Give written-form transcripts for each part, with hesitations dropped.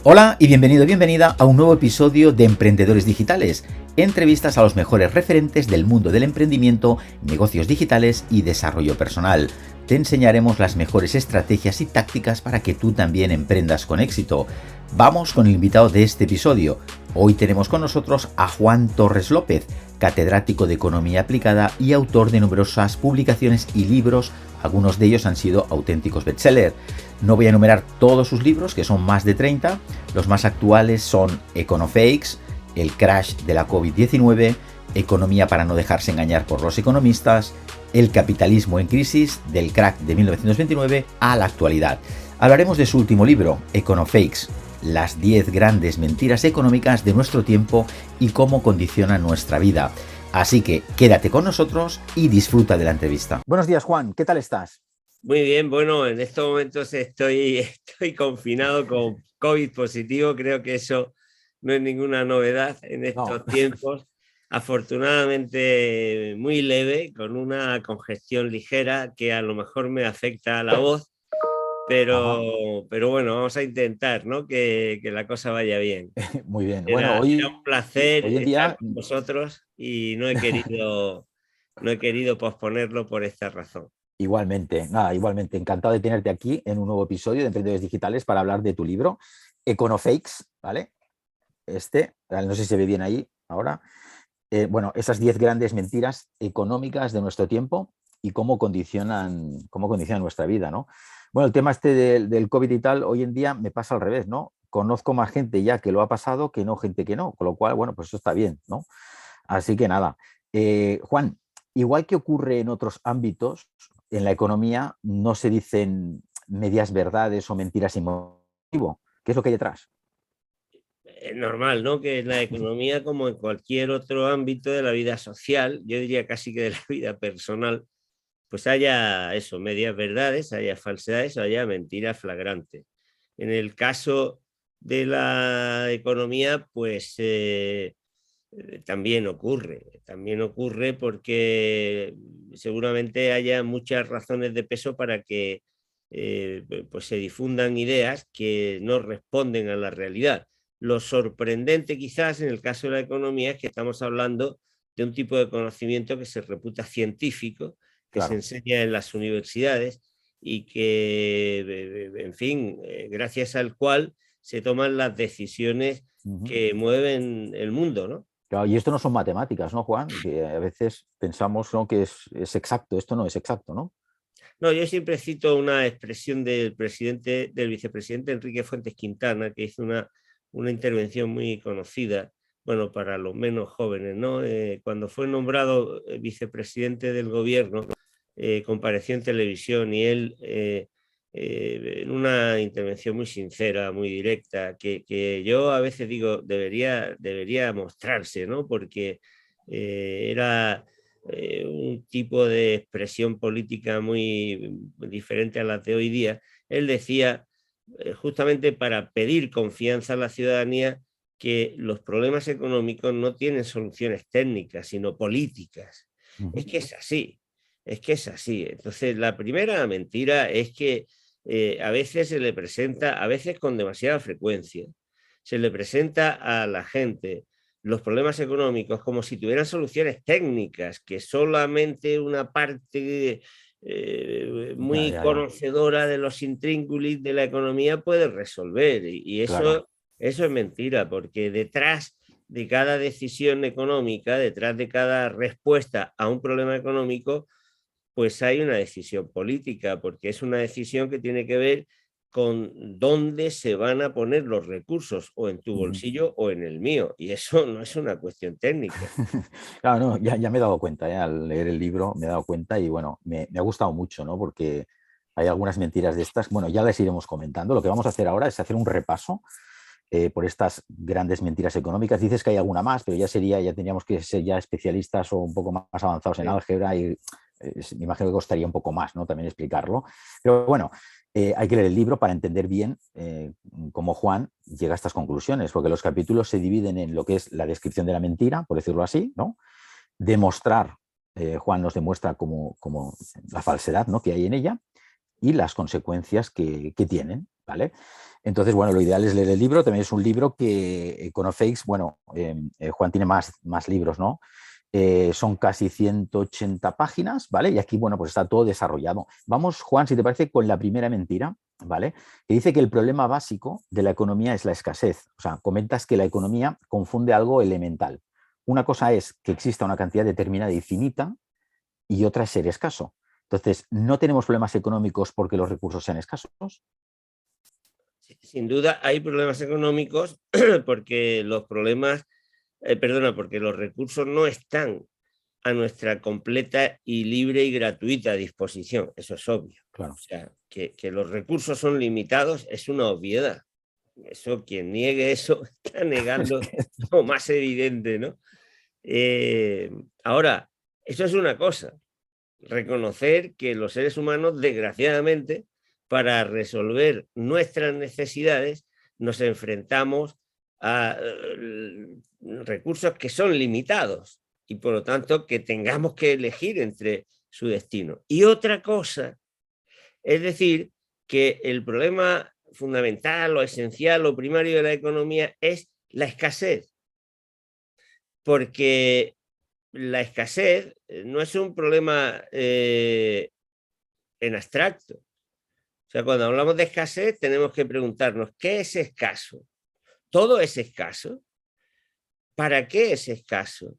Hola y bienvenido, bienvenida a un nuevo episodio de Emprendedores Digitales, entrevistas a los mejores referentes del mundo del emprendimiento, negocios digitales y desarrollo personal. Te enseñaremos las mejores estrategias y tácticas para que tú también emprendas con éxito. Vamos con el invitado de este episodio. Hoy tenemos con nosotros a Juan Torres López, catedrático de Economía Aplicada y autor de numerosas publicaciones y libros. Algunos de ellos han sido auténticos bestsellers. No voy a enumerar todos sus libros, que son más de 30. Los más actuales son Econofakes, El crash de la COVID-19, Economía para no dejarse engañar por los economistas, El capitalismo en crisis, del crack de 1929 a la actualidad. Hablaremos de su último libro, Econofakes, las 10 grandes mentiras económicas de nuestro tiempo y cómo condicionan nuestra vida. Así que quédate con nosotros y disfruta de la entrevista. Buenos días, Juan, ¿qué tal estás? Muy bien, bueno, en estos momentos estoy confinado con COVID positivo, creo que eso no es ninguna novedad en estos tiempos. Afortunadamente muy leve, con una congestión ligera que a lo mejor me afecta a la voz, pero bueno, vamos a intentar, ¿no? que la cosa vaya bien. Muy bien. Era un placer Hoy en estar día, con vosotros y no he querido posponerlo por esta razón. igualmente, encantado de tenerte aquí en un nuevo episodio de Emprendedores Digitales para hablar de tu libro, Econofakes, ¿vale? No sé si se ve bien ahí ahora. Esas 10 grandes mentiras económicas de nuestro tiempo y cómo condicionan nuestra vida, ¿no? Bueno, el tema del COVID y tal, hoy en día me pasa al revés, ¿no? Conozco más gente ya que lo ha pasado que no gente que no, con lo cual, bueno, pues eso está bien, ¿no? Así que nada. Juan, igual que ocurre en otros ámbitos, en la economía no se dicen medias verdades o mentiras sin motivo. ¿Qué es lo que hay detrás? Es normal, ¿no? Que en la economía, como en cualquier otro ámbito de la vida social, yo diría casi que de la vida personal, pues haya eso, medias verdades, haya falsedades o haya mentiras flagrantes. En el caso de la economía, pues también ocurre porque seguramente haya muchas razones de peso para que pues se difundan ideas que no responden a la realidad. Lo sorprendente quizás en el caso de la economía es que estamos hablando de un tipo de conocimiento que se reputa científico, que se Claro. enseña en las universidades y que, en fin, gracias al cual se toman las decisiones Uh-huh. que mueven el mundo, ¿no? Claro, y esto no son matemáticas, ¿no, Juan? Que a veces pensamos, ¿no?, que es exacto. Esto no es exacto, ¿no? No, yo siempre cito una expresión del vicepresidente Enrique Fuentes Quintana, que hizo una intervención muy conocida, bueno, para los menos jóvenes, ¿no? Cuando fue nombrado vicepresidente del gobierno, compareció en televisión y él, en una intervención muy sincera, muy directa, que yo a veces digo, debería mostrarse, ¿no? Porque era un tipo de expresión política muy diferente a las de hoy día. Él decía, justamente para pedir confianza a la ciudadanía, que los problemas económicos no tienen soluciones técnicas, sino políticas. Es Uh-huh. que es así, es que es así. Entonces, la primera mentira es que a veces se le presenta, a veces con demasiada frecuencia, se le presenta a la gente los problemas económicos como si tuvieran soluciones técnicas, que solamente una parte Ya, muy ya, ya. conocedora de los intríngulis de la economía puede resolver. Y Claro. eso es mentira, porque detrás de cada decisión económica, detrás de cada respuesta a un problema económico, pues hay una decisión política, porque es una decisión que tiene que ver con dónde se van a poner los recursos, o en tu Uh-huh. bolsillo o en el mío. Y eso no es una cuestión técnica. Claro, no, ya me he dado cuenta, al leer el libro me he dado cuenta y bueno, me ha gustado mucho, ¿no? Porque hay algunas mentiras de estas, bueno, ya las iremos comentando. Lo que vamos a hacer ahora es hacer un repaso por estas grandes mentiras económicas. Dices que hay alguna más, pero ya tendríamos que ser ya especialistas o un poco más avanzados en Sí. álgebra y me imagino que costaría un poco más, ¿no?, también explicarlo. Pero bueno, hay que leer el libro para entender bien cómo Juan llega a estas conclusiones, porque los capítulos se dividen en lo que es la descripción de la mentira, por decirlo así, ¿no? Demostrar, Juan nos demuestra como la falsedad, ¿no?, que hay en ella, y las consecuencias que tienen, ¿vale? Entonces, bueno, lo ideal es leer el libro. También es un libro que Econofakes, bueno, Juan tiene más libros, ¿no? Son casi 180 páginas, ¿vale? Y aquí, bueno, pues está todo desarrollado. Vamos, Juan, si te parece, con la primera mentira, ¿vale? Que dice que el problema básico de la economía es la escasez. O sea, comentas que la economía confunde algo elemental. Una cosa es que exista una cantidad determinada y finita y otra es ser escaso. Entonces, no tenemos problemas económicos porque los recursos sean escasos. Sin duda hay problemas económicos porque los problemas, porque los recursos no están a nuestra completa y libre y gratuita disposición. Eso es obvio. Claro. O sea, que los recursos son limitados es una obviedad. Eso, quien niegue eso está negando lo más evidente, ¿no? Ahora, eso es una cosa. Reconocer que los seres humanos, desgraciadamente, para resolver nuestras necesidades, nos enfrentamos a recursos que son limitados y por lo tanto que tengamos que elegir entre su destino. Y otra cosa es decir que el problema fundamental o esencial o primario de la economía es la escasez, porque la escasez no es un problema en abstracto. O sea, cuando hablamos de escasez tenemos que preguntarnos, ¿qué es escaso? ¿Todo es escaso? ¿Para qué es escaso?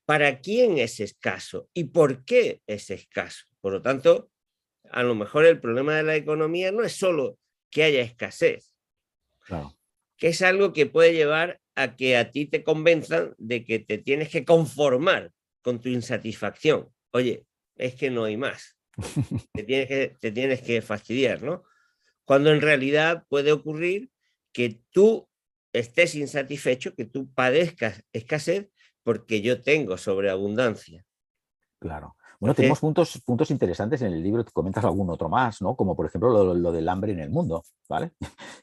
¿Para quién es escaso? ¿Y por qué es escaso? Por lo tanto, a lo mejor el problema de la economía no es solo que haya escasez, Claro. que es algo que puede llevar a que a ti te convenzan de que te tienes que conformar con tu insatisfacción. Oye, es que no hay más. Te tienes que fastidiar, ¿no? Cuando en realidad puede ocurrir que tú estés insatisfecho, que tú padezcas escasez, porque yo tengo sobreabundancia. Claro. Bueno, tenemos Entonces, puntos interesantes en el libro, te comentas algún otro más, ¿no? Como por ejemplo lo del hambre en el mundo, ¿vale?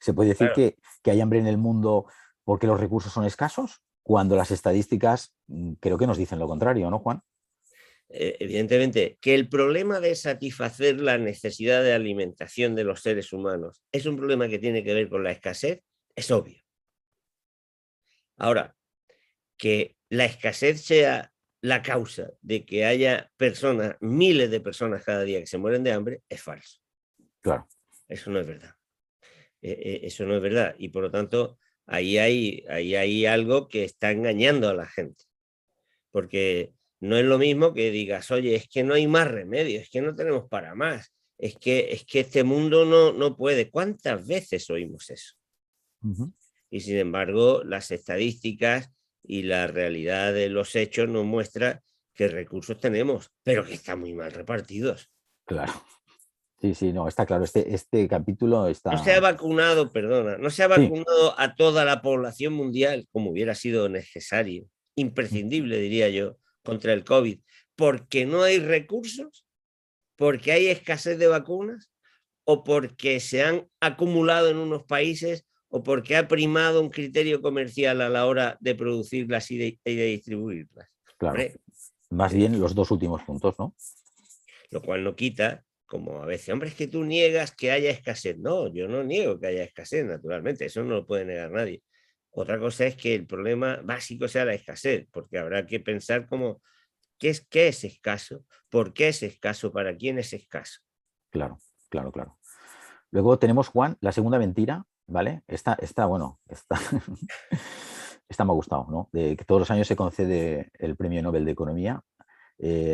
Se puede decir claro, que hay hambre en el mundo porque los recursos son escasos, cuando las estadísticas creo que nos dicen lo contrario, ¿no, Juan? evidentemente, que el problema de satisfacer la necesidad de alimentación de los seres humanos es un problema que tiene que ver con la escasez, es obvio. Ahora, que la escasez sea la causa de que haya personas, miles de personas cada día que se mueren de hambre, es falso. Claro. Eso no es verdad. Eso no es verdad. Y por lo tanto, ahí hay algo que está engañando a la gente. Porque no es lo mismo que digas, oye, es que no hay más remedio, es que no tenemos para más, es que este mundo no puede. ¿Cuántas veces oímos eso? Ujú. Y sin embargo, las estadísticas y la realidad de los hechos nos muestra que recursos tenemos, pero que están muy mal repartidos. Claro. Sí, sí, no, está claro. Este capítulo No se ha está. vacunado, perdona, no se ha Sí. vacunado a toda la población mundial como hubiera sido necesario, imprescindible, diría yo, contra el COVID, porque no hay recursos, porque hay escasez de vacunas o porque se han acumulado en unos países o porque ha primado un criterio comercial a la hora de producirlas y de distribuirlas. Claro. Hombre, Más eh, bien los dos últimos puntos, ¿no? lo cual no quita, como a veces, hombre, es que tú niegas que haya escasez. No, yo no niego que haya escasez, naturalmente, eso no lo puede negar nadie. Otra cosa es que el problema básico sea la escasez, porque habrá que pensar como, ¿qué es escaso? ¿Por qué es escaso? ¿Para quién es escaso? Claro, claro, claro. Luego tenemos, Juan, la segunda mentira, ¿vale? Bueno, esta me ha gustado, ¿no? De que todos los años se concede el Premio Nobel de Economía.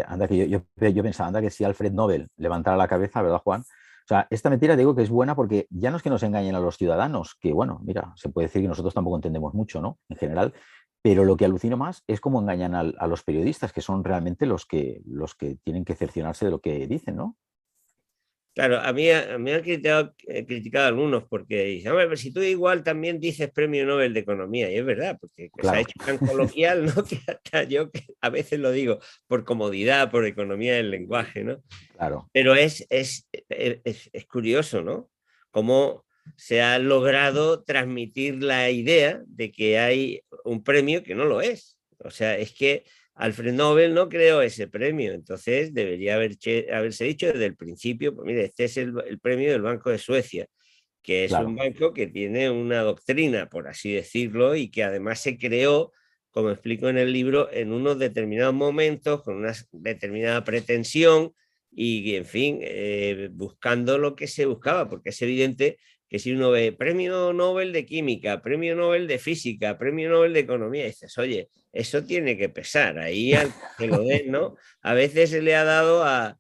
Anda que yo pensaba, anda que si Alfred Nobel levantara la cabeza, ¿verdad, Juan? O sea, esta mentira digo que es buena porque ya no es que nos engañen a los ciudadanos, que bueno, mira, se puede decir que nosotros tampoco entendemos mucho, ¿no? En general, pero lo que alucino más es cómo engañan a los periodistas, que son realmente los que tienen que cerciorarse de lo que dicen, ¿no? Claro, a mí han criticado algunos porque dicen, hombre, pero si tú igual también dices Premio Nobel de Economía, y es verdad, porque se ha Claro, hecho tan coloquial, ¿no? Que hasta yo que a veces lo digo por comodidad, por economía del lenguaje, ¿no? claro, Pero es curioso, ¿no? Cómo se ha logrado transmitir la idea de que hay un premio que no lo es. O sea, es que Alfred Nobel no creó ese premio, entonces debería haberse dicho desde el principio, pues mire, este es el premio del Banco de Suecia, que es un Claro, banco que tiene una doctrina, por así decirlo, y que además se creó, como explico en el libro, en unos determinados momentos, con una determinada pretensión y, en fin, buscando lo que se buscaba, porque es evidente que si uno ve premio Nobel de Química, premio Nobel de Física, premio Nobel de Economía, dices, oye, eso tiene que pesar, ahí al que lo den, ¿no? A veces se le ha dado a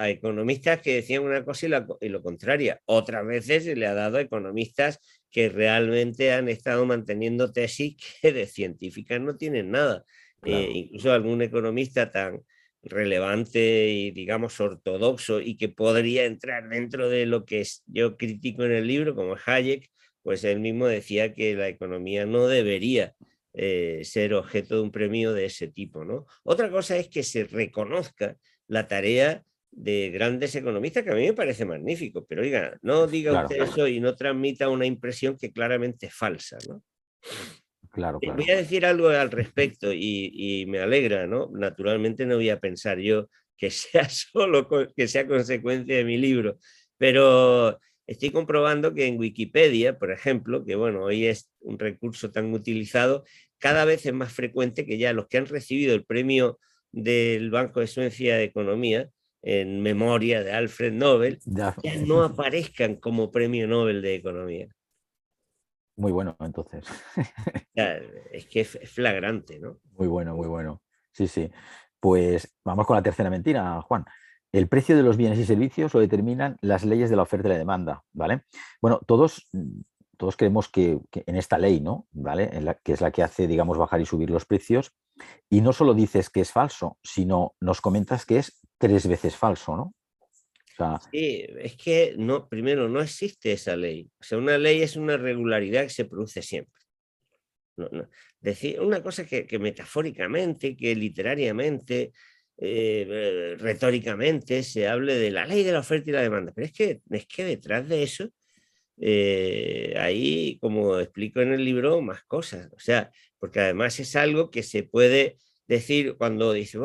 economistas que decían una cosa y lo contraria. Otras veces se le ha dado a economistas que realmente han estado manteniendo tesis que de científicas no tienen nada. claro. Incluso algún economista tan relevante y digamos ortodoxo y que podría entrar dentro de lo que yo critico en el libro, como Hayek, pues él mismo decía que la economía no debería ser objeto de un premio de ese tipo, ¿no? Otra cosa es que se reconozca la tarea de grandes economistas, que a mí me parece magnífico, pero oiga, no diga Claro, usted eso y no transmita una impresión que claramente es falsa, ¿no? claro, Voy claro. a decir algo al respecto y me alegra, ¿no? Naturalmente no voy a pensar yo que sea solo que sea consecuencia de mi libro, pero estoy comprobando que en Wikipedia, por ejemplo, que bueno, hoy es un recurso tan utilizado, cada vez es más frecuente que ya los que han recibido el premio del Banco de Suecia de Economía en memoria de Alfred Nobel, Ya, ya no aparezcan como premio Nobel de Economía. muy bueno, entonces. Ya, es que es flagrante, ¿no? Muy bueno, muy bueno. Sí, sí. Pues vamos con la tercera mentira, Juan. El precio de los bienes y servicios lo determinan las leyes de la oferta y la demanda, ¿vale? Bueno, todos creemos que en esta ley, ¿no? ¿Vale? Que es la que hace, digamos, bajar y subir los precios. Y no solo dices que es falso, sino nos comentas que es 3 veces falso, ¿no? O sea, Sí, es que no, primero no existe esa ley. O sea, una ley es una regularidad que se produce siempre. Decir una cosa que metafóricamente, que literariamente, retóricamente se hable de la ley de la oferta y la demanda, pero es que detrás de eso hay, como explico en el libro, más cosas. O sea, porque además es algo que se puede decir cuando dice,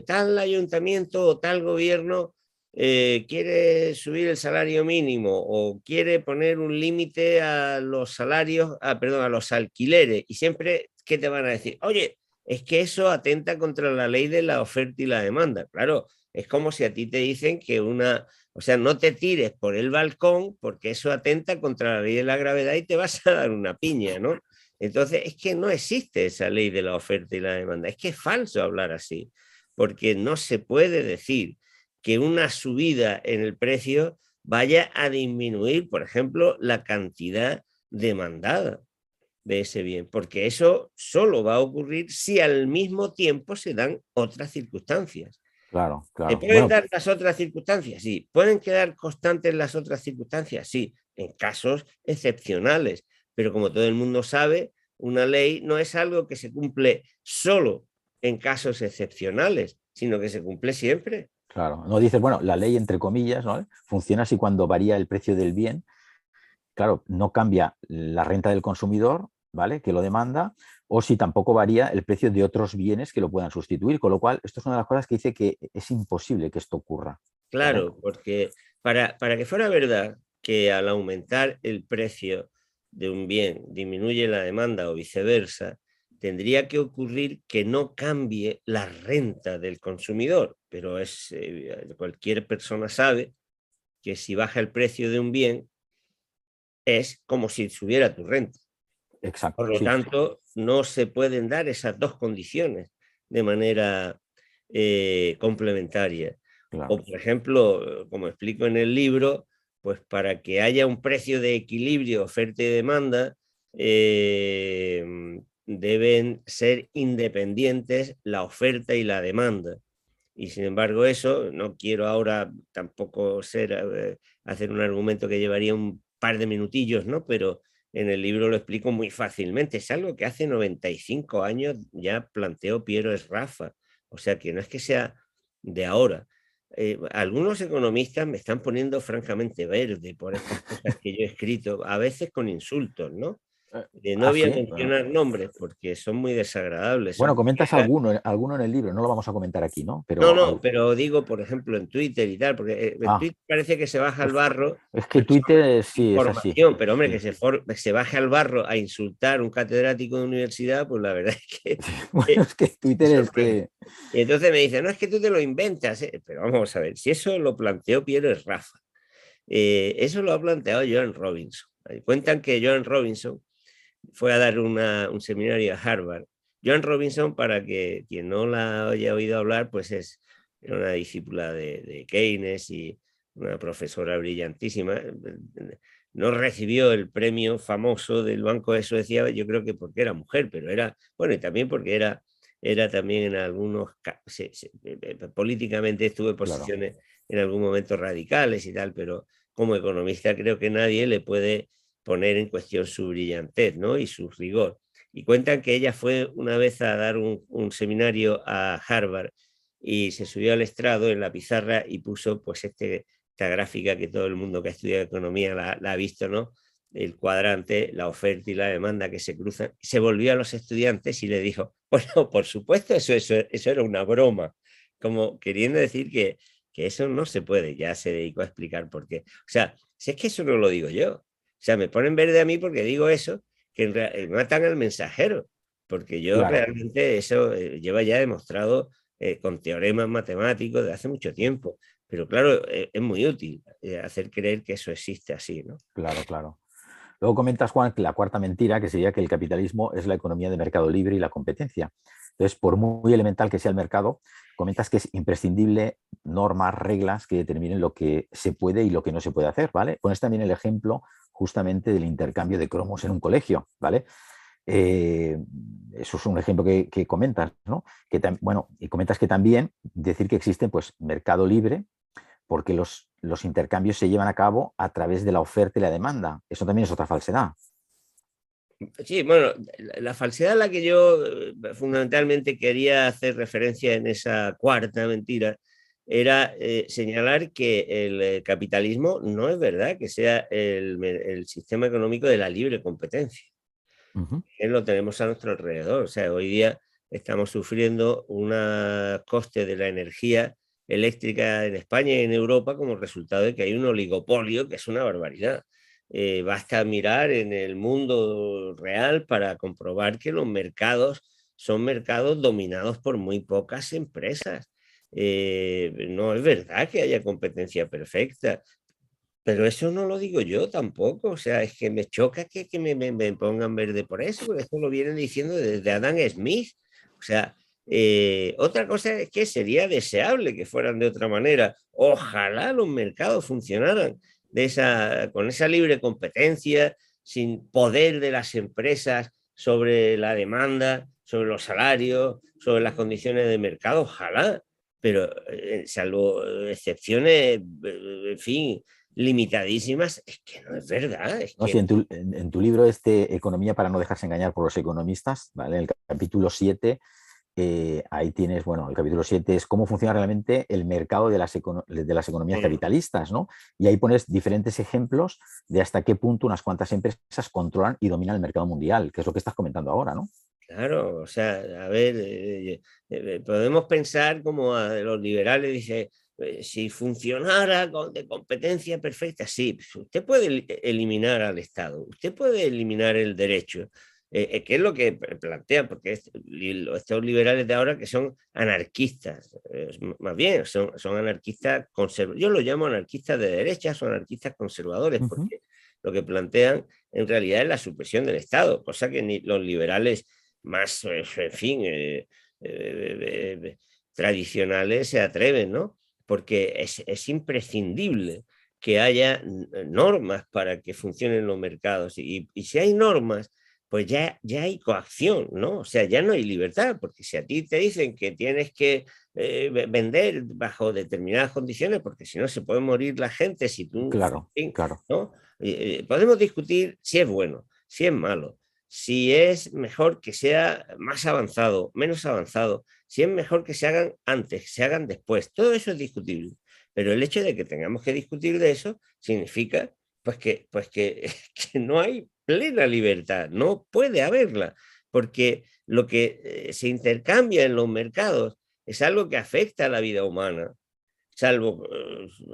tal ayuntamiento o tal gobierno quiere subir el salario mínimo o quiere poner un límite a los salarios, perdón, a los alquileres. Y siempre, ¿qué te van a decir? Oye, es que eso atenta contra la ley de la oferta y la demanda. Claro, es como si a ti te dicen que o sea, no te tires por el balcón porque eso atenta contra la ley de la gravedad y te vas a dar una piña, ¿no? Entonces, es que no existe esa ley de la oferta y la demanda. Es que es falso hablar así, porque no se puede decir que una subida en el precio vaya a disminuir, por ejemplo, la cantidad demandada de ese bien, porque eso solo va a ocurrir si al mismo tiempo se dan otras circunstancias. claro, ¿Se claro. pueden Bueno, dar las otras circunstancias? Sí. ¿Pueden quedar constantes las otras circunstancias? Sí, en casos excepcionales. Pero como todo el mundo sabe, una ley no es algo que se cumple solo en casos excepcionales, sino que se cumple siempre. claro. No dices, bueno, la ley, entre comillas, ¿no? Funciona así cuando varía el precio del bien. Claro, no cambia la renta del consumidor, ¿vale? Que lo demanda, o si tampoco varía el precio de otros bienes que lo puedan sustituir. Con lo cual, esto es una de las cosas que dice que es imposible que esto ocurra, ¿vale? Claro, porque para que fuera verdad que al aumentar el precio de un bien disminuye la demanda o viceversa, tendría que ocurrir que no cambie la renta del consumidor, pero cualquier persona sabe que si baja el precio de un bien es como si subiera tu renta. Por Exacto, lo sí, tanto, no se pueden dar esas dos condiciones de manera complementaria. claro. O, por ejemplo, como explico en el libro, pues para que haya un precio de equilibrio oferta y demanda, deben ser independientes la oferta y la demanda. Y sin embargo, eso, no quiero ahora tampoco hacer un argumento que llevaría un par de minutillos, ¿no? Pero en el libro lo explico muy fácilmente. Es algo que hace 95 años ya planteó Piero Sraffa. O sea que no es que sea de ahora. Algunos economistas me están poniendo francamente verde por estas cosas que yo he escrito, a veces con insultos, ¿no? No voy a Sí, bueno. mencionar nombres porque son muy desagradables. Bueno, Son comentas parejas. alguno en el libro, no lo vamos a comentar aquí, ¿no? No, pero digo, por ejemplo, en Twitter y tal, porque en Ah, Twitter parece que se baja al es, barro es que a Twitter sí es así. información, pero hombre, Sí. que se baje al barro a insultar a un catedrático de universidad, pues la verdad es Bueno, que es que me Twitter es sorprende. que... Y entonces me dice, no, es que tú te lo inventas, ¿eh? Pero vamos a ver, si eso lo planteó Piero Rafa, eso lo ha planteado Joan Robinson. Cuentan que Joan Robinson fue a dar un seminario a Harvard. Joan Robinson, para que quien no la haya oído hablar, pues es una discípula de Keynes y una profesora brillantísima. No recibió el premio famoso del Banco de Suecia, yo creo que porque era mujer, pero era, bueno, y también porque era también en algunos, políticamente estuvo en Claro, posiciones en algún momento radicales y tal, pero como economista creo que nadie le puede poner en cuestión su brillantez, ¿no? Y su rigor. Y cuentan que ella fue una vez a dar un seminario a Harvard y se subió al estrado en la pizarra y puso pues esta gráfica que todo el mundo que ha estudiado economía la ha visto, ¿no? El cuadrante, la oferta y la demanda que se cruzan. Se volvió a los estudiantes y le dijo, bueno, por supuesto, eso era una broma, como queriendo decir que eso no se puede. Ya se dedicó a explicar por qué. O sea, si es que eso no lo digo yo. O sea, me ponen verde a mí porque digo eso, que matan al mensajero, porque yo claro. realmente eso lleva ya demostrado con teoremas matemáticos de hace mucho tiempo. Pero claro, es muy útil hacer creer que eso existe así, ¿no? Claro, claro. Luego comentas, Juan, que la cuarta mentira, que sería que el capitalismo es la economía de mercado libre y la competencia. Entonces, por muy elemental que sea el mercado, comentas que es imprescindible normas, reglas que determinen lo que se puede y lo que no se puede hacer, ¿vale? Pones también el ejemplo justamente del intercambio de cromos en un colegio, ¿vale? Eh, Eso es un ejemplo que comentas, ¿no? Bueno, y comentas que también decir que existe pues mercado libre porque los intercambios se llevan a cabo a través de la oferta y la demanda. Eso también es otra falsedad. Sí, bueno, la falsedad a la que yo fundamentalmente quería hacer referencia en esa cuarta mentira era señalar que el capitalismo no es verdad que sea el sistema económico de la libre competencia. Ujú. Lo tenemos a nuestro alrededor. O sea, hoy día estamos sufriendo un coste de la energía eléctrica en España y en Europa como resultado de que hay un oligopolio que es una barbaridad. Basta mirar en el mundo real para comprobar que los mercados son mercados dominados por muy pocas empresas. No es verdad que haya competencia perfecta. Pero eso no lo digo yo tampoco, o sea, es que me choca que me pongan verde por eso, porque esto lo vienen diciendo desde Adam Smith. O sea, otra cosa es que sería deseable que fueran de otra manera. Ojalá los mercados funcionaran con esa libre competencia, sin poder de las empresas sobre la demanda, sobre los salarios, sobre las condiciones de mercado, ojalá. Pero salvo excepciones, en fin, limitadísimas, es que no es verdad, es No, sí, que en tu libro este, Economía para no dejarse engañar por los economistas, ¿vale? En el capítulo 7, ahí tienes, bueno, el capítulo 7 es cómo funciona realmente el mercado de las economías capitalistas, ¿no? Y ahí pones diferentes ejemplos de hasta qué punto unas cuantas empresas controlan y dominan el mercado mundial, que es lo que estás comentando ahora, ¿no? claro, o sea, a ver, podemos pensar como a los liberales, dice, si funcionara de competencia perfecta, sí, pues usted puede eliminar al Estado, usted puede eliminar el derecho, que es lo que plantean, porque estos liberales de ahora que son anarquistas, más bien, son anarquistas conservadores, yo los llamo anarquistas de derechas o anarquistas conservadores, Uh -huh. porque lo que plantean en realidad es la supresión del Estado, cosa que ni los liberales más, en fin, tradicionales se atreven, ¿no? Porque es imprescindible que haya normas para que funcionen los mercados. Y si hay normas, pues ya hay coacción, ¿no? O sea, ya no hay libertad, porque si a ti te dicen que tienes que vender bajo determinadas condiciones, porque si no se puede morir la gente, si tú, Claro, en fin, claro. ¿no? Podemos discutir si es bueno, si es malo, si es mejor que sea más avanzado, menos avanzado, si es mejor que se hagan antes, que se hagan después. Todo eso es discutible. Pero el hecho de que tengamos que discutir de eso significa pues que, que no hay plena libertad, no puede haberla, porque lo que se intercambia en los mercados es algo que afecta a la vida humana, salvo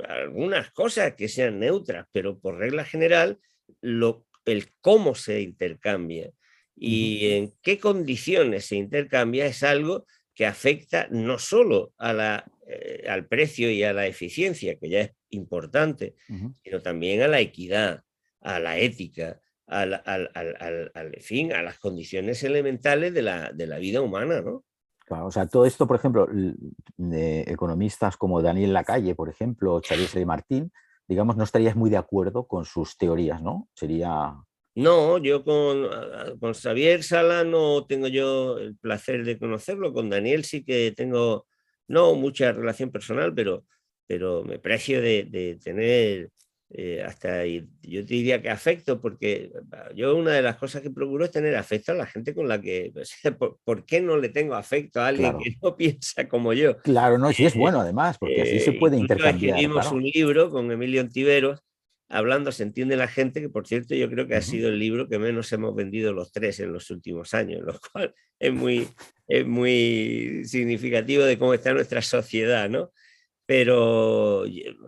algunas cosas que sean neutras, pero por regla general, el cómo se intercambia y en qué condiciones se intercambia es algo que afecta no solo al precio y a la eficiencia, que ya es importante, sino también a la equidad, a la ética, en fin, a las condiciones elementales de la vida humana, ¿no? Claro, o sea, todo esto, por ejemplo, de economistas como Daniel Lacalle, por ejemplo, o Xavier Sere Martín, digamos, no estarías muy de acuerdo con sus teorías, ¿no? Sería... No, yo con Xavier Sala no tengo yo el placer de conocerlo, con Daniel sí que tengo, no mucha relación personal, pero me precio de tener hasta, yo te diría que afecto, porque yo una de las cosas que procuro es tener afecto a la gente con la que, ¿por qué no le tengo afecto a alguien Claro, que no piensa como yo? claro, no, sí es bueno además, porque así se puede Incluso intercambiar, escribimos claro. un libro con Emilio Ontiveros hablando Se entiende la gente, que por cierto yo creo que ha sido el libro que menos hemos vendido los tres en los últimos años, lo cual es muy significativo de cómo está nuestra sociedad, ¿no? Pero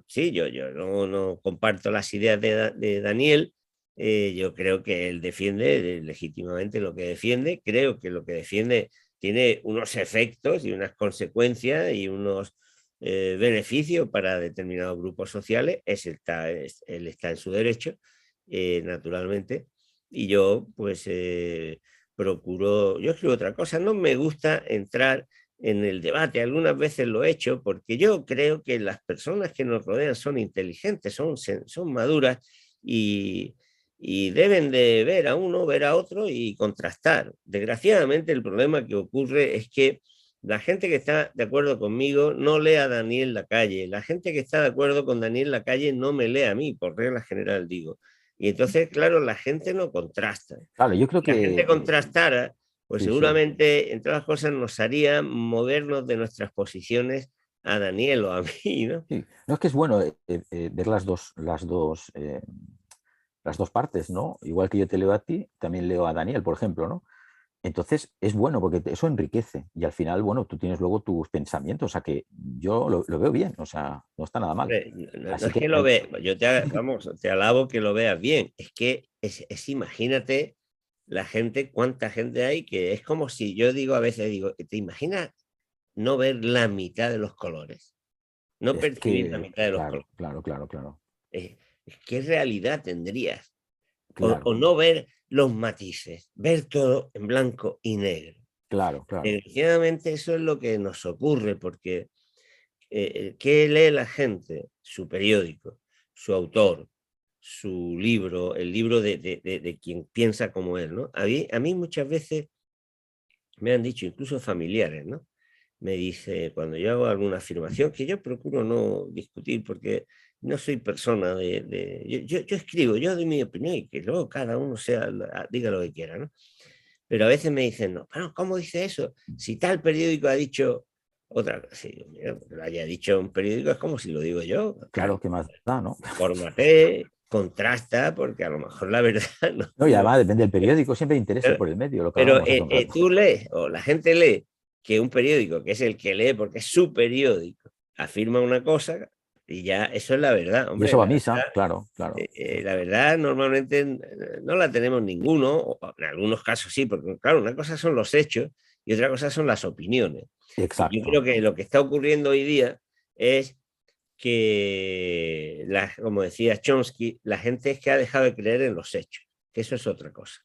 sí, yo no comparto las ideas de Daniel, yo creo que él defiende legítimamente lo que defiende, creo que lo que defiende tiene unos efectos y unas consecuencias y unos beneficios para determinados grupos sociales, él está en su derecho, naturalmente, y yo pues yo escribo otra cosa, no me gusta entrar en el debate, algunas veces lo he hecho, porque yo creo que las personas que nos rodean son inteligentes, son maduras y, y deben de ver a uno, ver a otro y contrastar. Desgraciadamente el problema que ocurre es que la gente que está de acuerdo conmigo no lee a Daniel Lacalle, la gente que está de acuerdo con Daniel Lacalle no me lee a mí, por regla general digo. Y entonces, claro, la gente no contrasta. Claro, yo creo Si la gente que contrastara, pues sí, sí. seguramente, entre las cosas, nos haría movernos de nuestras posiciones a Daniel o a mí, ¿no? Sí. No es que es bueno ver las dos partes, ¿no? Igual que yo te leo a ti, también leo a Daniel, por ejemplo, ¿no? Entonces es bueno porque eso enriquece y al final, bueno, tú tienes luego tus pensamientos, o sea que yo lo veo bien, o sea, no está nada mal. Hombre, no Así es que que lo ve, vamos, te alabo que lo veas bien, es que imagínate la gente, cuánta gente hay, que es como si yo digo a veces, digo, ¿te imaginas no ver la mitad de los colores? No es percibir la que, mitad de los claro, colores. claro, claro, claro, Eh, ¿Qué realidad tendrías? O claro, no ver los matices, ver todo en blanco y negro. claro, claro. Desgraciadamente eso es lo que nos ocurre, porque ¿qué lee la gente? Su periódico, su autor, su libro, el libro de quien piensa como él, ¿no? A mí muchas veces me han dicho, incluso familiares, ¿no? Me dice, cuando yo hago alguna afirmación, que yo procuro no discutir porque no soy persona yo escribo, yo doy mi opinión y que luego cada uno diga lo que quiera, ¿no? Pero a veces me dicen, no, pero ¿cómo dice eso? Si tal periódico ha dicho otra cosa, sí, mira, porque lo haya dicho un periódico es como si lo digo yo, Claro, ¿qué más da, no? fórmate, contrasta, porque a lo mejor la verdad no, No, y no. además depende del periódico, siempre hay intereses por el medio, lo que Pero hablábamos hace un rato. tú lees, o la gente lee, que un periódico, que es el que lee porque es su periódico, afirma una cosa y ya eso es la verdad, Y hombre. eso va a misa, claro, claro. La verdad normalmente no la tenemos ninguno, o en algunos casos sí, porque claro, una cosa son los hechos y otra cosa son las opiniones. Y yo creo Exacto. que lo que está ocurriendo hoy día es que, como decía Chomsky, la gente es que ha dejado de creer en los hechos, que eso es otra cosa.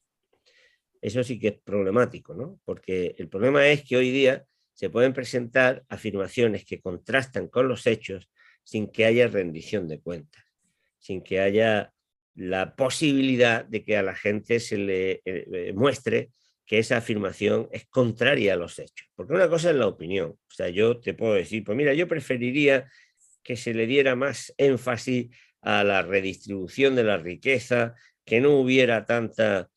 Eso sí que es problemático, ¿no? Porque el problema es que hoy día se pueden presentar afirmaciones que contrastan con los hechos sin que haya rendición de cuentas, sin que haya la posibilidad de que a la gente se le muestre que esa afirmación es contraria a los hechos. Porque una cosa es la opinión. O sea, yo te puedo decir, pues mira, yo preferiría que se le diera más énfasis a la redistribución de la riqueza, que no hubiera tanta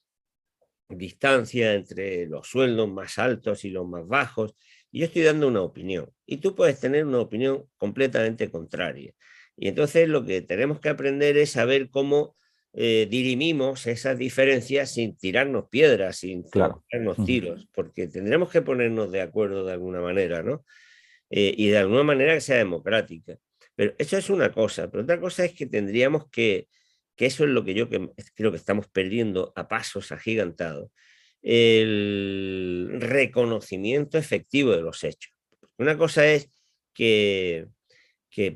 distancia entre los sueldos más altos y los más bajos, y yo estoy dando una opinión, y tú puedes tener una opinión completamente contraria. Y entonces lo que tenemos que aprender es saber cómo dirimimos esas diferencias sin tirarnos piedras, sin Claro. tirarnos tiros, porque tendremos que ponernos de acuerdo de alguna manera, ¿no? Y de alguna manera que sea democrática. Pero eso es una cosa, pero otra cosa es que tendríamos que eso es lo que yo creo que estamos perdiendo a pasos agigantados, el reconocimiento efectivo de los hechos. Una cosa es que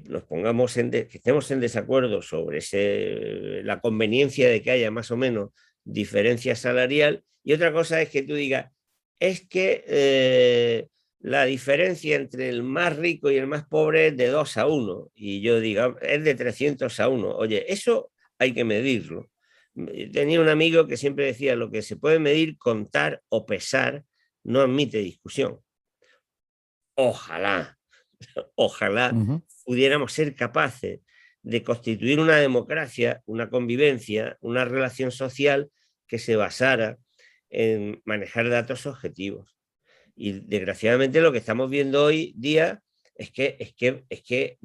nos pongamos que estemos en desacuerdo sobre la conveniencia de que haya más o menos diferencia salarial, y otra cosa es que tú digas, es que la diferencia entre el más rico y el más pobre es de 2-1, y yo diga, es de 300-1. Oye, eso hay que medirlo. Tenía un amigo que siempre decía, lo que se puede medir, contar o pesar no admite discusión. Ojalá, ojalá pudiéramos ser capaces de constituir una democracia, una convivencia, una relación social que se basara en manejar datos objetivos. Y desgraciadamente lo que estamos viendo hoy día es que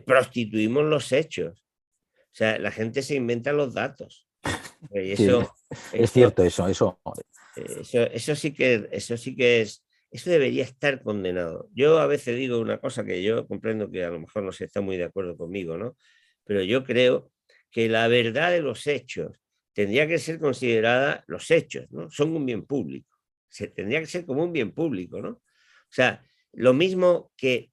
prostituimos los hechos. O sea, la gente se inventa los datos. Y eso, Sí, es cierto eso. eso sí que es, eso debería estar condenado. Yo a veces digo una cosa que yo comprendo que a lo mejor no se está muy de acuerdo conmigo, ¿no? Pero yo creo que la verdad de los hechos tendría que ser considerada, los hechos, ¿no? Son un bien público. Tendría que ser como un bien público, ¿no? O sea, lo mismo que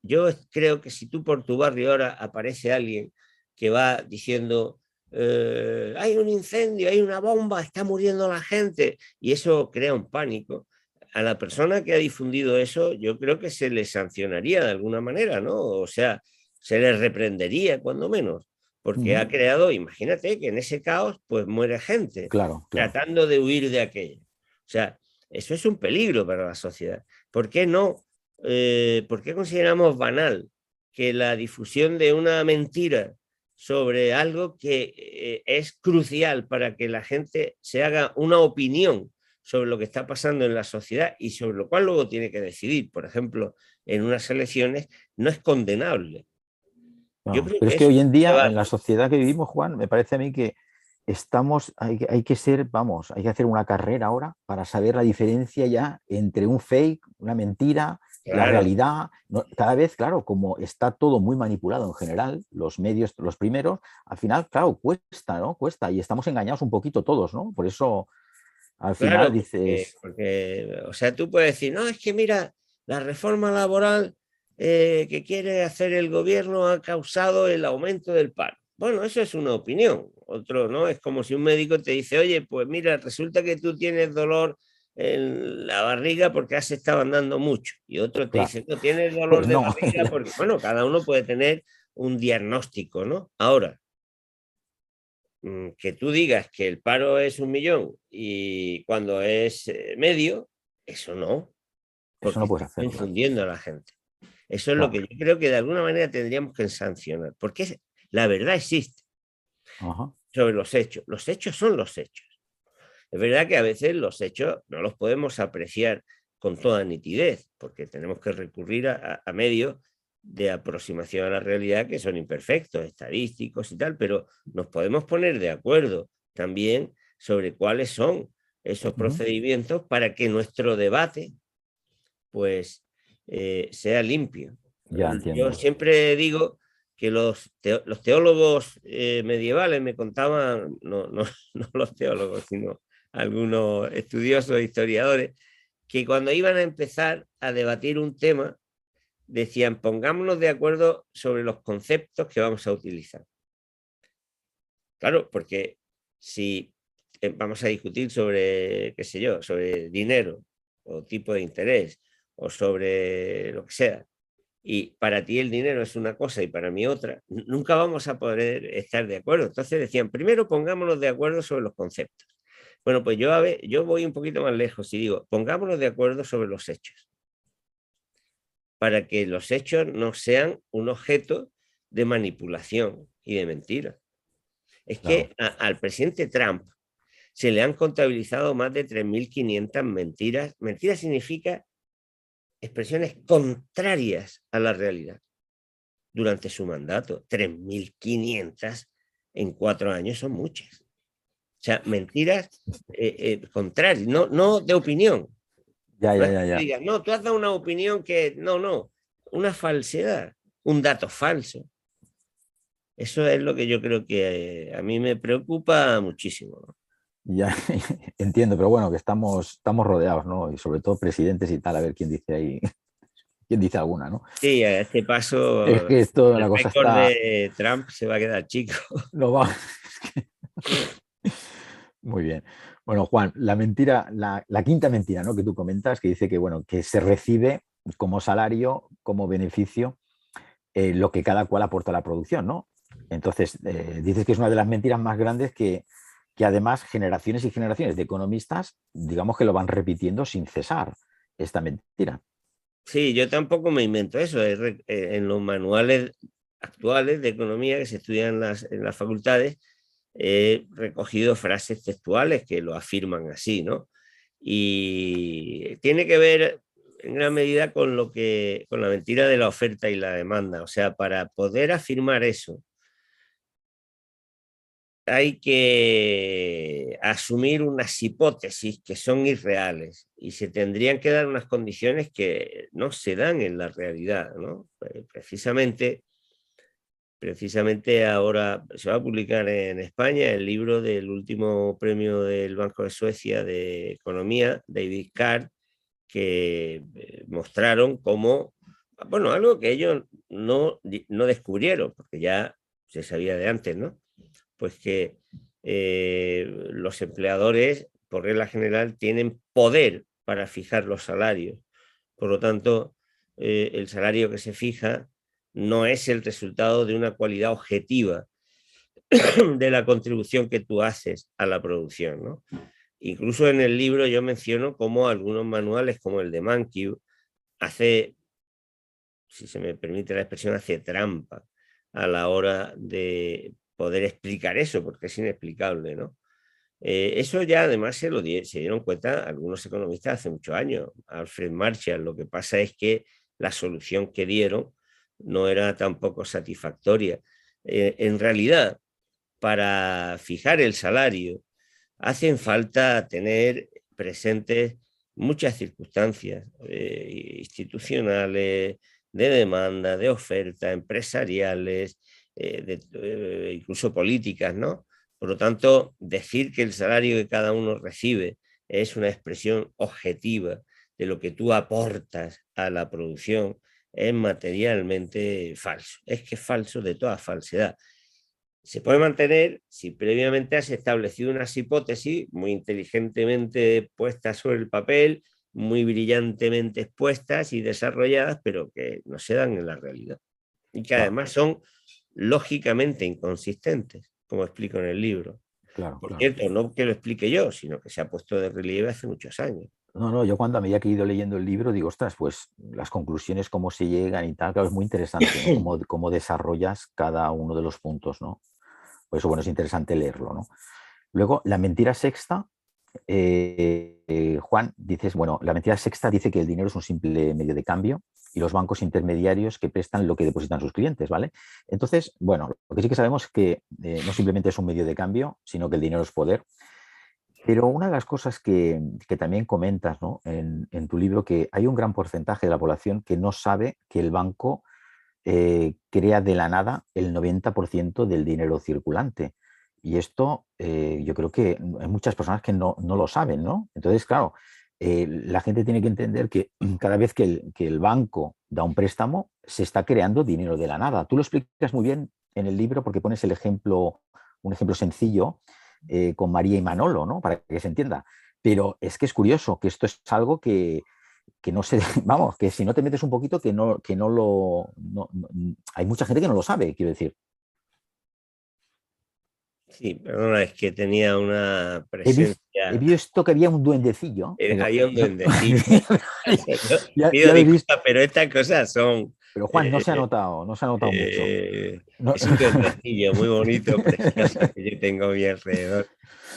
yo creo que si tú por tu barrio ahora aparece alguien que va diciendo hay un incendio, hay una bomba, está muriendo la gente, y eso crea un pánico. A la persona que ha difundido eso, yo creo que se le sancionaría de alguna manera, ¿no? O sea, se le reprendería cuando menos, porque ha creado, imagínate que en ese caos pues muere gente Claro, claro. tratando de huir de aquello. O sea, eso es un peligro para la sociedad. ¿Por qué no? ¿Por qué consideramos banal que la difusión de una mentira sobre algo que es crucial para que la gente se haga una opinión sobre lo que está pasando en la sociedad y sobre lo cual luego tiene que decidir, por ejemplo, en unas elecciones, no es condenable? Yo No, creo pero que es que eso hoy en es un día, en la debate. sociedad que vivimos, Juan, me parece a mí que hay que ser, vamos, hay que hacer una carrera ahora para saber la diferencia ya entre un fake, una mentira, la Claro, realidad. Cada vez, claro, como está todo muy manipulado en general, los medios, los primeros, al final, claro, cuesta, ¿no? Cuesta y estamos engañados un poquito todos, ¿no? Por eso, al final claro, dices, o sea, tú puedes decir, no, es que mira, la reforma laboral que quiere hacer el gobierno ha causado el aumento del paro. Bueno, eso es una opinión. Otro, ¿no? Es como si un médico te dice, oye, pues mira, resulta que tú tienes dolor en la barriga porque has estado andando mucho. Y otro te claro, dice, no, tienes dolor pues de no, barriga porque, bueno, cada uno puede tener un diagnóstico, ¿no? Ahora, que tú digas que el paro es 1 millón y cuando es medio, eso no, eso porque no está puedes hacerlo. confundiendo a la gente. Eso es lo que Claro. yo creo que de alguna manera tendríamos que sancionar, porque la verdad existe Ajá. sobre los hechos. Los hechos son los hechos. Es verdad que a veces los hechos no los podemos apreciar con toda nitidez, porque tenemos que recurrir a medios de aproximación a la realidad que son imperfectos, estadísticos y tal, pero nos podemos poner de acuerdo también sobre cuáles son esos procedimientos para que nuestro debate pues sea limpio. Ya Yo entiendo. siempre digo que los teólogos medievales me contaban, no los teólogos, sino algunos estudiosos, historiadores, que cuando iban a empezar a debatir un tema, decían, pongámonos de acuerdo sobre los conceptos que vamos a utilizar. Claro, porque si vamos a discutir sobre, qué sé yo, sobre dinero o tipo de interés o sobre lo que sea, y para ti el dinero es una cosa y para mí otra, nunca vamos a poder estar de acuerdo. Entonces decían, primero pongámonos de acuerdo sobre los conceptos. Bueno, pues yo voy un poquito más lejos y digo, pongámonos de acuerdo sobre los hechos, para que los hechos no sean un objeto de manipulación y de mentira. Es Claro. que al presidente Trump se le han contabilizado más de 3.500 mentiras. Mentira significa expresiones contrarias a la realidad durante su mandato. 3.500 en 4 años son muchas. O sea, mentiras contrarias, no de opinión. Ya. Digas, no, tú has dado una opinión que... No, una falsedad, un dato falso. Eso es lo que yo creo que a mí me preocupa muchísimo, ¿no? Ya entiendo, pero bueno, que estamos rodeados, ¿no? Y sobre todo presidentes y tal, a ver quién dice ahí, quién dice alguna, ¿no? Sí, a este paso Es que esto, la el cosa récord está... de Trump se va a quedar chico. No va. Muy bien. Bueno, Juan, la mentira, la quinta mentira, ¿no? Que tú comentas, que dice que, bueno, que se recibe como salario, como beneficio, lo que cada cual aporta a la producción, ¿no? Entonces, dices que es una de las mentiras más grandes que además generaciones y generaciones de economistas, digamos que lo van repitiendo sin cesar, esta mentira. Sí, yo tampoco me invento eso. En los manuales actuales de economía que se estudian en las facultades, he recogido frases textuales que lo afirman así, ¿no? Y tiene que ver en gran medida con con la mentira de la oferta y la demanda. O sea, para poder afirmar eso, hay que asumir unas hipótesis que son irreales y se tendrían que dar unas condiciones que no se dan en la realidad, ¿no? Precisamente ahora se va a publicar en España el libro del último premio del Banco de Suecia de Economía, David Card, que mostraron cómo, bueno, algo que ellos no descubrieron, porque ya se sabía de antes, ¿no? Pues que los empleadores, por regla general, tienen poder para fijar los salarios. Por lo tanto, el salario que se fija no es el resultado de una cualidad objetiva de la contribución que tú haces a la producción, ¿no? Incluso en el libro yo menciono cómo algunos manuales, como el de Mankiw, hace, si se me permite la expresión, hace trampa a la hora de poder explicar eso, porque es inexplicable, ¿no? Eso ya además se dieron cuenta algunos economistas hace muchos años, Alfred Marshall. Lo que pasa es que la solución que dieron no era tampoco satisfactoria. En realidad, para fijar el salario, hacen falta tener presentes muchas circunstancias institucionales, de demanda, de oferta, empresariales, incluso políticas, ¿no? Por lo tanto, decir que el salario que cada uno recibe es una expresión objetiva de lo que tú aportas a la producción es materialmente falso. Es que es falso de toda falsedad. Se puede mantener si previamente has establecido unas hipótesis muy inteligentemente puestas sobre el papel, muy brillantemente expuestas y desarrolladas, pero que no se dan en la realidad. Y que además son lógicamente inconsistentes, como explico en el libro. Por cierto, no que lo explique yo, sino que se ha puesto de relieve hace muchos años. No, yo cuando a medida que he ido leyendo el libro digo, ostras, pues las conclusiones, cómo se llegan y tal, claro, es muy interesante, ¿no? Cómo desarrollas cada uno de los puntos, ¿no? Por eso, bueno, es interesante leerlo, ¿no? Luego, la mentira sexta, Juan, dices, bueno, la mentira sexta dice que el dinero es un simple medio de cambio y los bancos intermediarios que prestan lo que depositan sus clientes, ¿vale? Entonces, bueno, lo que sí que sabemos es que no simplemente es un medio de cambio, sino que el dinero es poder. Pero una de las cosas que también comentas, ¿no? en tu libro, que hay un gran porcentaje de la población que no sabe que el banco crea de la nada el 90% del dinero circulante. Y esto yo creo que hay muchas personas que no lo saben, ¿no? Entonces, claro, la gente tiene que entender que cada vez que el banco da un préstamo, se está creando dinero de la nada. Tú lo explicas muy bien en el libro porque pones un ejemplo sencillo con María y Manolo, ¿no? Para que se entienda. Pero es que es curioso que esto es algo que no sé, vamos, que si no te metes un poquito, que no hay mucha gente que no lo sabe, quiero decir. Sí, perdona, es que tenía una presencia. He visto que había un duendecillo. Había un duendecillo. ya Pido lo he visto. disculpas, pero estas cosas son. Pero Juan, no se ha notado mucho. No. Es un duendecillo muy bonito, precioso, que yo tengo a mi alrededor.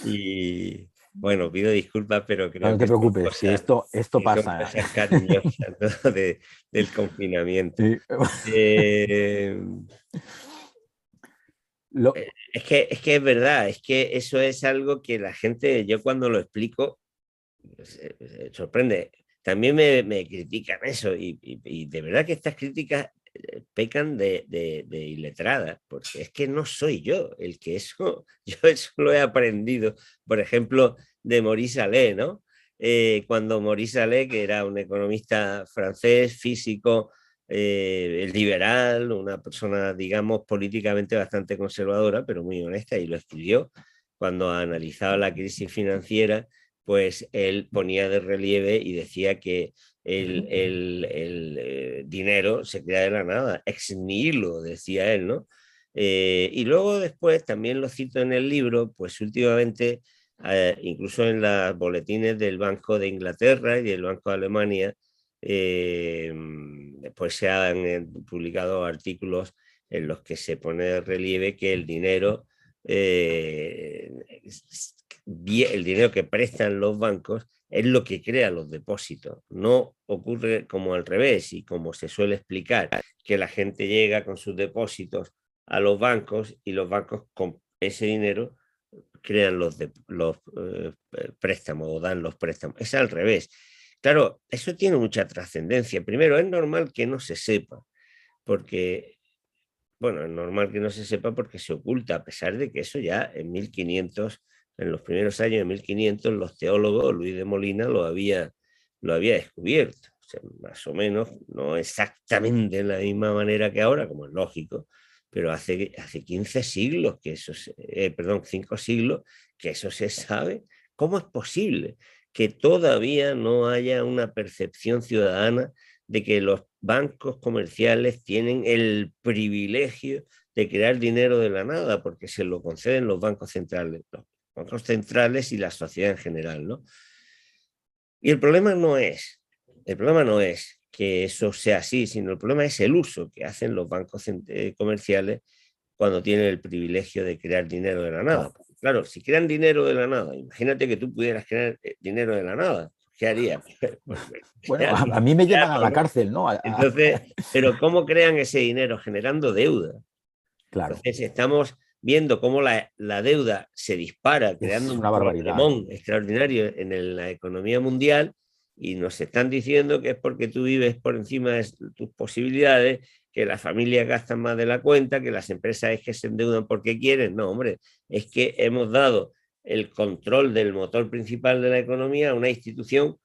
Y bueno, pido disculpas, pero creo No te que son preocupes, cosas, que esto son pasa. cosas cariñosas, ¿no? Del confinamiento. Sí. Es que es verdad, es que eso es algo que la gente, yo cuando lo explico, se sorprende. También me critican eso y de verdad que estas críticas pecan de iletradas, porque es que no soy yo el que eso, yo eso lo he aprendido, por ejemplo, de Maurice Allais, ¿no? Cuando Maurice Allais, que era un economista francés, físico, liberal, una persona, digamos, políticamente bastante conservadora, pero muy honesta, y lo escribió cuando analizaba la crisis financiera, pues él ponía de relieve y decía que el dinero se crea de la nada, ex nihilo, decía él, ¿no? Y luego después, también lo cito en el libro, pues últimamente, incluso en los boletines del Banco de Inglaterra y del Banco de Alemania, pues se han publicado artículos en los que se pone de relieve que el dinero el dinero que prestan los bancos es lo que crea los depósitos. No ocurre como al revés y como se suele explicar, que la gente llega con sus depósitos a los bancos y los bancos con ese dinero crean los préstamos o dan los préstamos. Es al revés. Claro, eso tiene mucha trascendencia. Primero, es normal que no se sepa, porque, bueno, es normal que no se sepa porque se oculta, a pesar de que eso ya en 1500, en los primeros años de 1500, los teólogos, Luis de Molina lo había descubierto. O sea, más o menos, no exactamente de la misma manera que ahora, como es lógico, pero hace 15 siglos que eso, perdón, 5 siglos que eso se sabe. ¿Cómo es posible que todavía no haya una percepción ciudadana de que los bancos comerciales tienen el privilegio de crear dinero de la nada, porque se lo conceden los bancos centrales y la sociedad en general, ¿no? Y el problema no es que eso sea así, sino el problema es el uso que hacen los bancos comerciales cuando tienen el privilegio de crear dinero de la nada. Claro, si crean dinero de la nada, imagínate que tú pudieras crear dinero de la nada, ¿qué harías? Bueno, a mí me llevan a la cárcel, ¿no? Entonces, pero ¿cómo crean ese dinero? Generando deuda. Claro. Entonces, estamos viendo cómo la deuda se dispara, creando Es un una barbaridad. problemón extraordinario en la economía mundial, y nos están diciendo que es porque tú vives por encima de tus posibilidades, que las familias gastan más de la cuenta, que las empresas es que se endeudan porque quieren. No, hombre, es que hemos dado el control del motor principal de la economía a una institución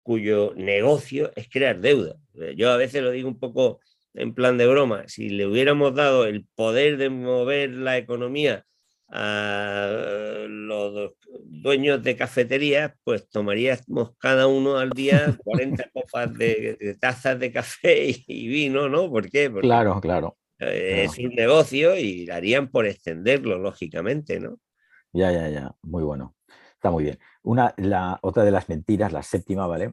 cuyo negocio es crear deuda. Yo a veces lo digo un poco en plan de broma, si le hubiéramos dado el poder de mover la economía a los dueños de cafeterías, pues tomaríamos cada uno al día 40 copas de tazas de café y vino, ¿no? ¿Por qué? Porque Claro, claro. es un negocio y harían por extenderlo, lógicamente, ¿no? Ya, ya, ya. Muy bueno. Está muy bien. Otra de las mentiras, la séptima, ¿vale?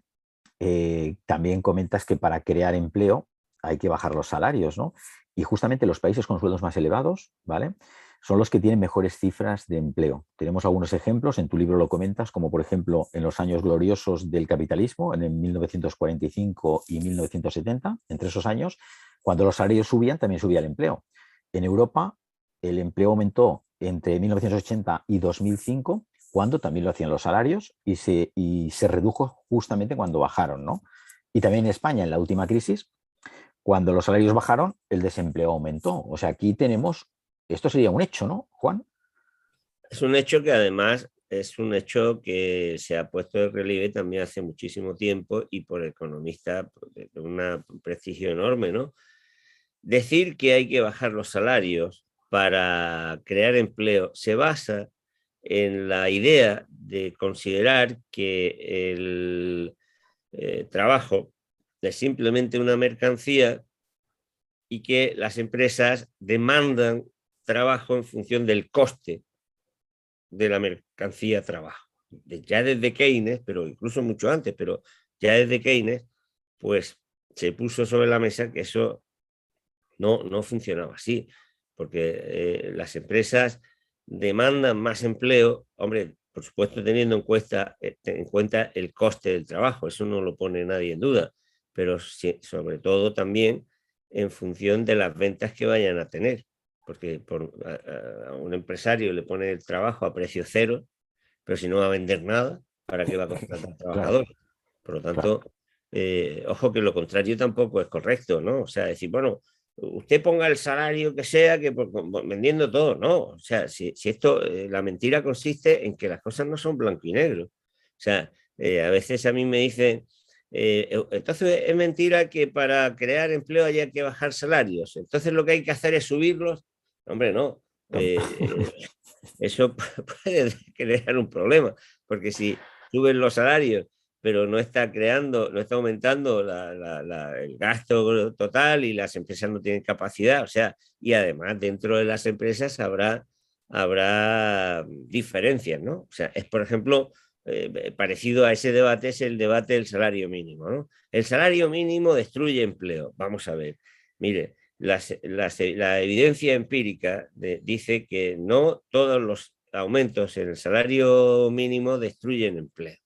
También comentas que para crear empleo hay que bajar los salarios, ¿no? Y justamente los países con sueldos más elevados, ¿vale? Son los que tienen mejores cifras de empleo. Tenemos algunos ejemplos, en tu libro lo comentas, como por ejemplo en los años gloriosos del capitalismo, en el 1945 y 1970, entre esos años, cuando los salarios subían, también subía el empleo. En Europa, el empleo aumentó entre 1980 y 2005, cuando también lo hacían los salarios, y se redujo justamente cuando bajaron, ¿no? Y también en España, en la última crisis, cuando los salarios bajaron, el desempleo aumentó. O sea, aquí tenemos, esto sería un hecho, ¿no, Juan? Es un hecho que además es un hecho que se ha puesto de relieve también hace muchísimo tiempo y por economistas de un prestigio enorme, ¿no? Decir que hay que bajar los salarios para crear empleo se basa en la idea de considerar que el trabajo es simplemente una mercancía y que las empresas demandan trabajo en función del coste de la mercancía trabajo. Ya desde Keynes, pero incluso mucho antes, pero ya desde Keynes, pues se puso sobre la mesa que eso no funcionaba así, porque las empresas demandan más empleo, hombre, por supuesto teniendo en cuenta el coste del trabajo, eso no lo pone nadie en duda, pero sobre todo también en función de las ventas que vayan a tener. porque a un empresario le pone el trabajo a precio cero, pero si no va a vender nada, ¿para qué va a contratar trabajadores? Por lo tanto, ojo que lo contrario tampoco es correcto, ¿no? O sea, decir, bueno, usted ponga el salario que sea, que vendiendo todo, no. O sea, si esto, la mentira consiste en que las cosas no son blanco y negro. O sea, a veces a mí me dicen, entonces es mentira que para crear empleo haya que bajar salarios. Entonces lo que hay que hacer es subirlos. Hombre, no. Eso puede crear un problema, porque si suben los salarios, pero no está creando, no está aumentando el gasto total y las empresas no tienen capacidad, o sea, y además dentro de las empresas habrá diferencias, ¿no? O sea, es por ejemplo, parecido a ese debate es el debate del salario mínimo, ¿no? El salario mínimo destruye empleo. Vamos a ver, mire, la evidencia empírica dice que no todos los aumentos en el salario mínimo destruyen empleo.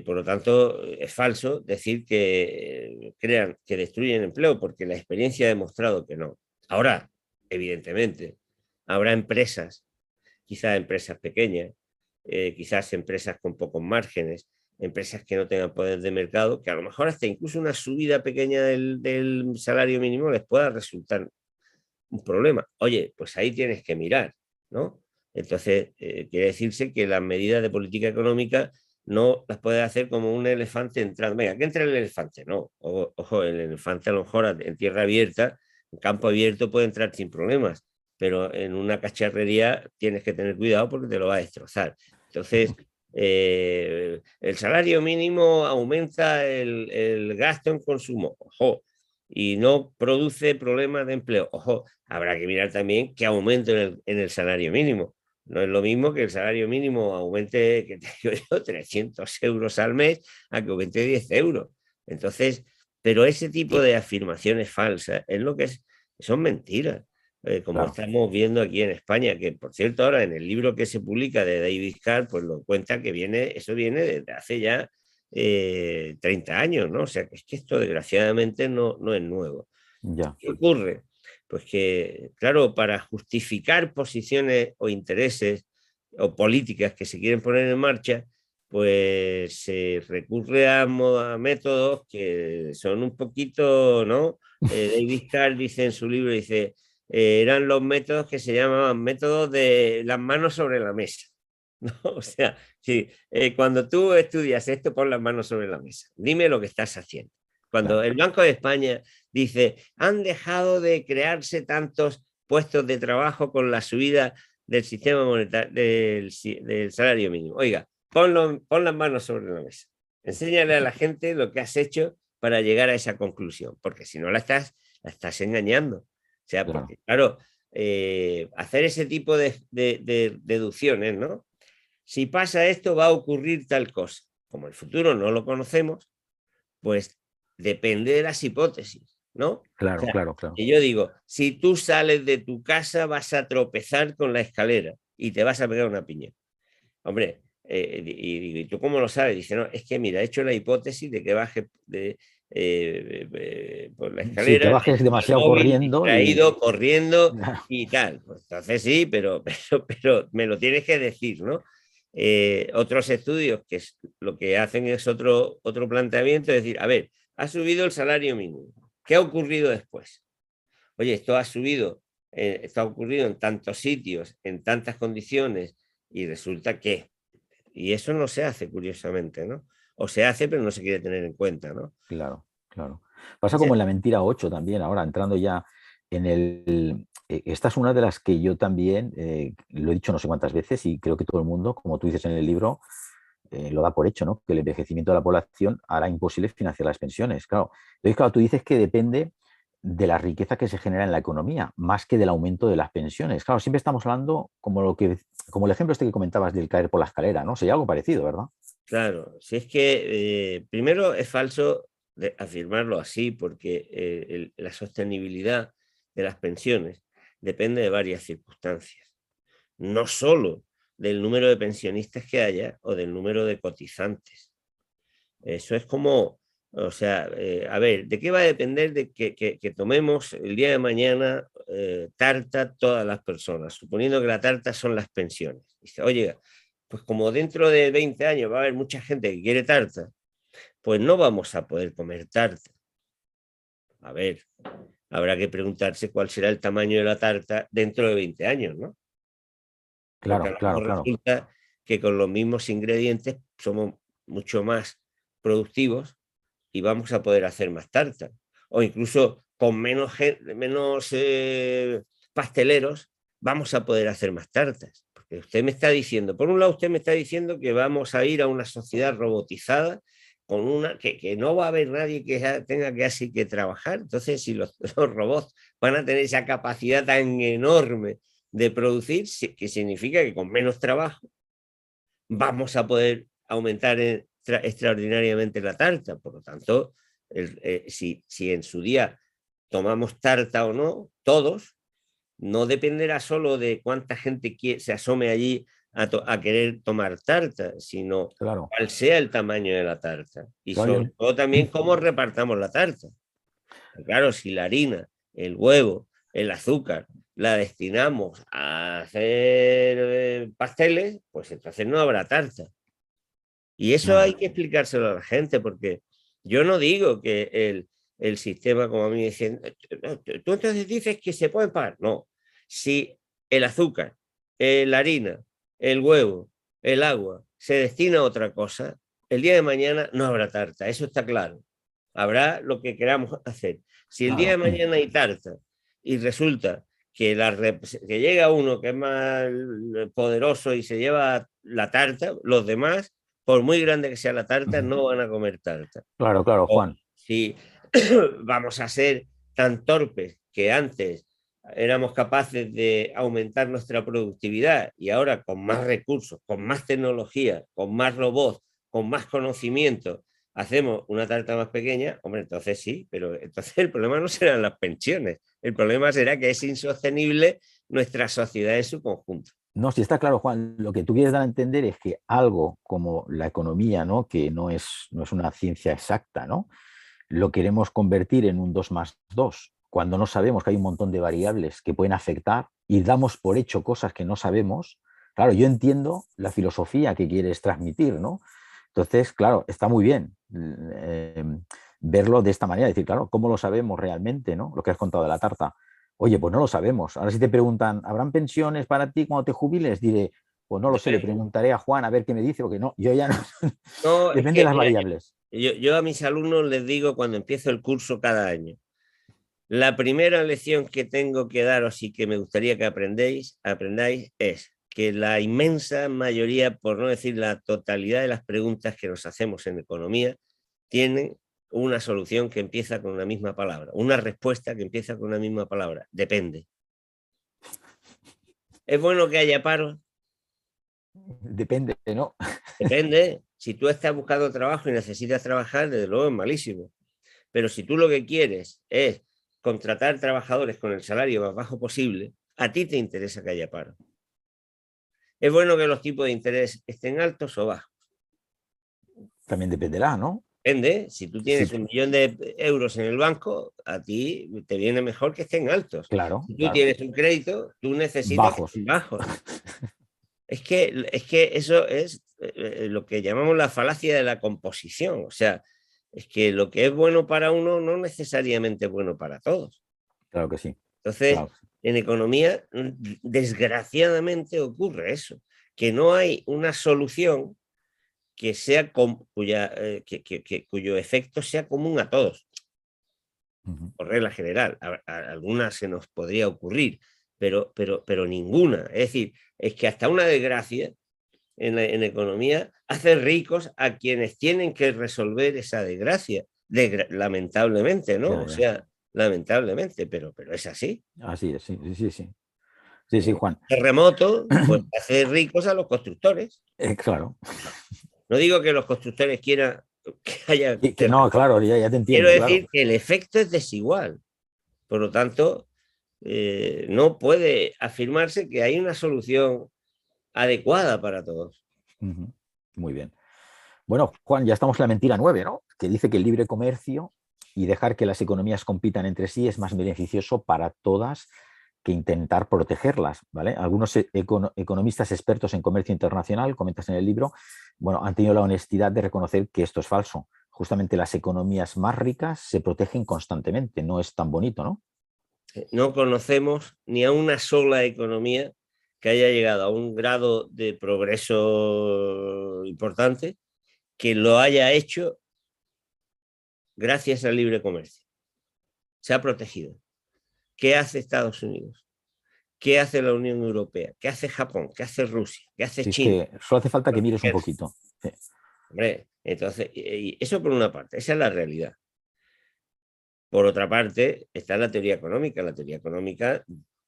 Por lo tanto, es falso decir que crean que destruyen empleo, porque la experiencia ha demostrado que no. Ahora, evidentemente, habrá empresas, quizás empresas pequeñas, quizás empresas con pocos márgenes, empresas que no tengan poder de mercado, que a lo mejor hasta incluso una subida pequeña del salario mínimo les pueda resultar un problema. Oye, pues ahí tienes que mirar, ¿no? Entonces, quiere decirse que las medidas de política económica no las puedes hacer como un elefante entrando. Venga, que entre el elefante, no. Ojo, el elefante a lo mejor en tierra abierta, en campo abierto puede entrar sin problemas, pero en una cacharrería tienes que tener cuidado porque te lo va a destrozar. Entonces, el salario mínimo aumenta el gasto en consumo, ojo, y no produce problemas de empleo. Ojo, habrá que mirar también qué aumento en el salario mínimo. No es lo mismo que el salario mínimo aumente, que te digo yo, 300 euros al mes a que aumente 10 euros. Entonces, pero ese tipo de afirmaciones falsas es lo que son mentiras. Como Claro. estamos viendo aquí en España, que por cierto ahora en el libro que se publica de David Carr, pues lo cuenta que eso viene desde hace ya 30 años, ¿no? O sea, que es que esto desgraciadamente no es nuevo. Ya. ¿Qué ocurre? Pues que, claro, para justificar posiciones o intereses o políticas que se quieren poner en marcha, pues se recurre a métodos que son un poquito, ¿no? David Carr dice en su libro, dice, eran los métodos que se llamaban métodos de las manos sobre la mesa. ¿No? O sea, sí, cuando tú estudias esto, pon las manos sobre la mesa. Dime lo que estás haciendo. Cuando el Banco de España dice, han dejado de crearse tantos puestos de trabajo con la subida del sistema monetario, del salario mínimo. Oiga, pon las manos sobre la mesa. Enséñale a la gente lo que has hecho para llegar a esa conclusión, porque si no la estás engañando. O sea, porque claro, hacer ese tipo de deducciones, ¿no? Si pasa esto, va a ocurrir tal cosa. Como el futuro no lo conocemos, pues depende de las hipótesis, ¿no? Claro, o sea, claro, claro. Y yo digo, si tú sales de tu casa, vas a tropezar con la escalera y te vas a pegar una piña. Hombre, y tú cómo lo sabes? Dice, no, es que mira, he hecho la hipótesis de que baje por la escalera, sí, que bajes demasiado móvil, corriendo distraído, corriendo y tal. Pues entonces sí, pero me lo tienes que decir, ¿no? Otros estudios que lo que hacen es otro planteamiento, es decir, a ver, ha subido el salario mínimo. ¿Qué ha ocurrido después? Oye, esto ha ocurrido en tantos sitios, en tantas condiciones, y resulta que, y eso no se hace, curiosamente, ¿no? O se hace, pero no se quiere tener en cuenta, ¿no? Claro, claro. Pasa como en la mentira 8 también, ahora entrando ya en esta es una de las que yo también lo he dicho no sé cuántas veces y creo que todo el mundo, como tú dices en el libro, lo da por hecho, ¿no? Que el envejecimiento de la población hará imposible financiar las pensiones. Claro. Entonces, claro, tú dices que depende de la riqueza que se genera en la economía, más que del aumento de las pensiones. Claro, siempre estamos hablando como el ejemplo este que comentabas del caer por la escalera, ¿no? Sería algo parecido, ¿verdad? Claro, si es que primero es falso afirmarlo así, porque la sostenibilidad de las pensiones depende de varias circunstancias, no solo del número de pensionistas que haya o del número de cotizantes. Eso es como, o sea, a ver, ¿de qué va a depender de que tomemos el día de mañana tarta todas las personas, suponiendo que la tarta son las pensiones. Dice, oye, pues como dentro de 20 años va a haber mucha gente que quiere tarta, pues no vamos a poder comer tarta. A ver, habrá que preguntarse cuál será el tamaño de la tarta dentro de 20 años, ¿no? Claro, Porque a lo claro, mejor claro. resulta que con los mismos ingredientes somos mucho más productivos y vamos a poder hacer más tarta. O incluso con menos pasteleros vamos a poder hacer más tartas. Porque usted me está diciendo, por un lado usted me está diciendo que vamos a ir a una sociedad robotizada con una que no va a haber nadie que tenga que así que trabajar. Entonces, si los robots van a tener esa capacidad tan enorme de producir, que significa que con menos trabajo vamos a poder aumentar extraordinariamente la tarta. Por lo tanto, si en su día tomamos tarta o no, todos, no dependerá solo de cuánta gente se asome allí a querer tomar tarta, sino Claro, cuál sea el tamaño de la tarta. Y claro, sobre todo también cómo repartamos la tarta. Claro, si la harina, el huevo, el azúcar la destinamos a hacer pasteles, pues entonces no habrá tarta. Y eso hay que explicárselo a la gente, porque yo no digo que el sistema, como a mí me dicen, tú entonces dices que se pueden pagar. No, si el azúcar, la harina, el huevo, el agua se destina a otra cosa, el día de mañana no habrá tarta, eso está claro. Habrá lo que queramos hacer. Si el día de claro. mañana hay tarta y resulta que llega uno que es más poderoso y se lleva la tarta, los demás, por muy grande que sea la tarta, no van a comer tarta. Claro, claro, O Juan. si vamos a ser tan torpes que antes éramos capaces de aumentar nuestra productividad y ahora con más recursos, con más tecnología, con más robots, con más conocimiento, hacemos una tarta más pequeña, hombre, entonces sí, pero entonces el problema no serán las pensiones, el problema será que es insostenible nuestra sociedad en su conjunto. No, si está claro, Juan, lo que tú quieres dar a entender es que algo como la economía, ¿no? Que no es una ciencia exacta, ¿no? Lo queremos convertir en un 2 más 2 cuando no sabemos que hay un montón de variables que pueden afectar y damos por hecho cosas que no sabemos. Claro, yo entiendo la filosofía que quieres transmitir, ¿no? Entonces, claro, está muy bien verlo de esta manera, decir, claro, ¿cómo lo sabemos realmente, ¿no? Lo que has contado de la tarta. Oye, pues no lo sabemos. Ahora si te preguntan, ¿habrán pensiones para ti cuando te jubiles? Diré, pues no lo sé, le preguntaré a Juan a ver qué me dice, porque no, yo ya no. No, es Depende de que, las mira, variables. yo a mis alumnos les digo cuando empiezo el curso cada año, la primera lección que tengo que daros y que me gustaría que aprendáis es que la inmensa mayoría, por no decir la totalidad de las preguntas que nos hacemos en economía, tienen una solución que empieza con una misma palabra, una respuesta que empieza con una misma palabra, depende. ¿Es bueno que haya paro? Depende, ¿no? Depende. Si tú estás buscando trabajo y necesitas trabajar, desde luego es malísimo. Pero si tú lo que quieres es contratar trabajadores con el salario más bajo posible, a ti te interesa que haya paro. ¿Es bueno que los tipos de interés estén altos o bajos? También dependerá, ¿no? Depende. Si tú tienes Sí, 1 millón de euros en el banco, a ti te viene mejor que estén altos. claro, Si tú claro. tienes un crédito, tú necesitas que Bajos. estén bajos. Es que eso es lo que llamamos la falacia de la composición. O sea, es que lo que es bueno para uno no necesariamente es bueno para todos. Claro que sí. Entonces, Claro. en economía, desgraciadamente ocurre eso, que no hay una solución que sea cuyo efecto sea común a todos, Ujú. por regla general. Algunas se nos podría ocurrir, pero ninguna. Es decir, es que hasta una desgracia en economía hace ricos a quienes tienen que resolver esa desgracia, lamentablemente, ¿no? Ya, O ya. sea, lamentablemente, pero es así. Así es, sí, sí, sí, sí. Sí, sí, Juan. Terremoto, pues hace ricos a los constructores. Claro. No digo que los constructores quieran que haya No, terremoto. claro, ya te Quiero entiendo, claro. decir que el efecto es desigual. Por lo tanto, no puede afirmarse que hay una solución adecuada para todos. Ujú. Muy bien. Bueno, Juan, ya estamos en la mentira 9, ¿no? Que dice que el libre comercio y dejar que las economías compitan entre sí es más beneficioso para todas que intentar protegerlas, ¿vale? Algunos economistas expertos en comercio internacional, comentas en el libro, bueno, han tenido la honestidad de reconocer que esto es falso. Justamente las economías más ricas se protegen constantemente, no es tan bonito, ¿no? No conocemos ni a una sola economía que haya llegado a un grado de progreso importante que lo haya hecho gracias al libre comercio. Se ha protegido. ¿Qué hace Estados Unidos? ¿Qué hace la Unión Europea? ¿Qué hace Japón? ¿Qué hace Rusia? ¿Qué hace Si es China? que solo hace falta que mires un poquito. Sí. Hombre, entonces, y eso por una parte, esa es la realidad. Por otra parte, está la teoría económica. La teoría económica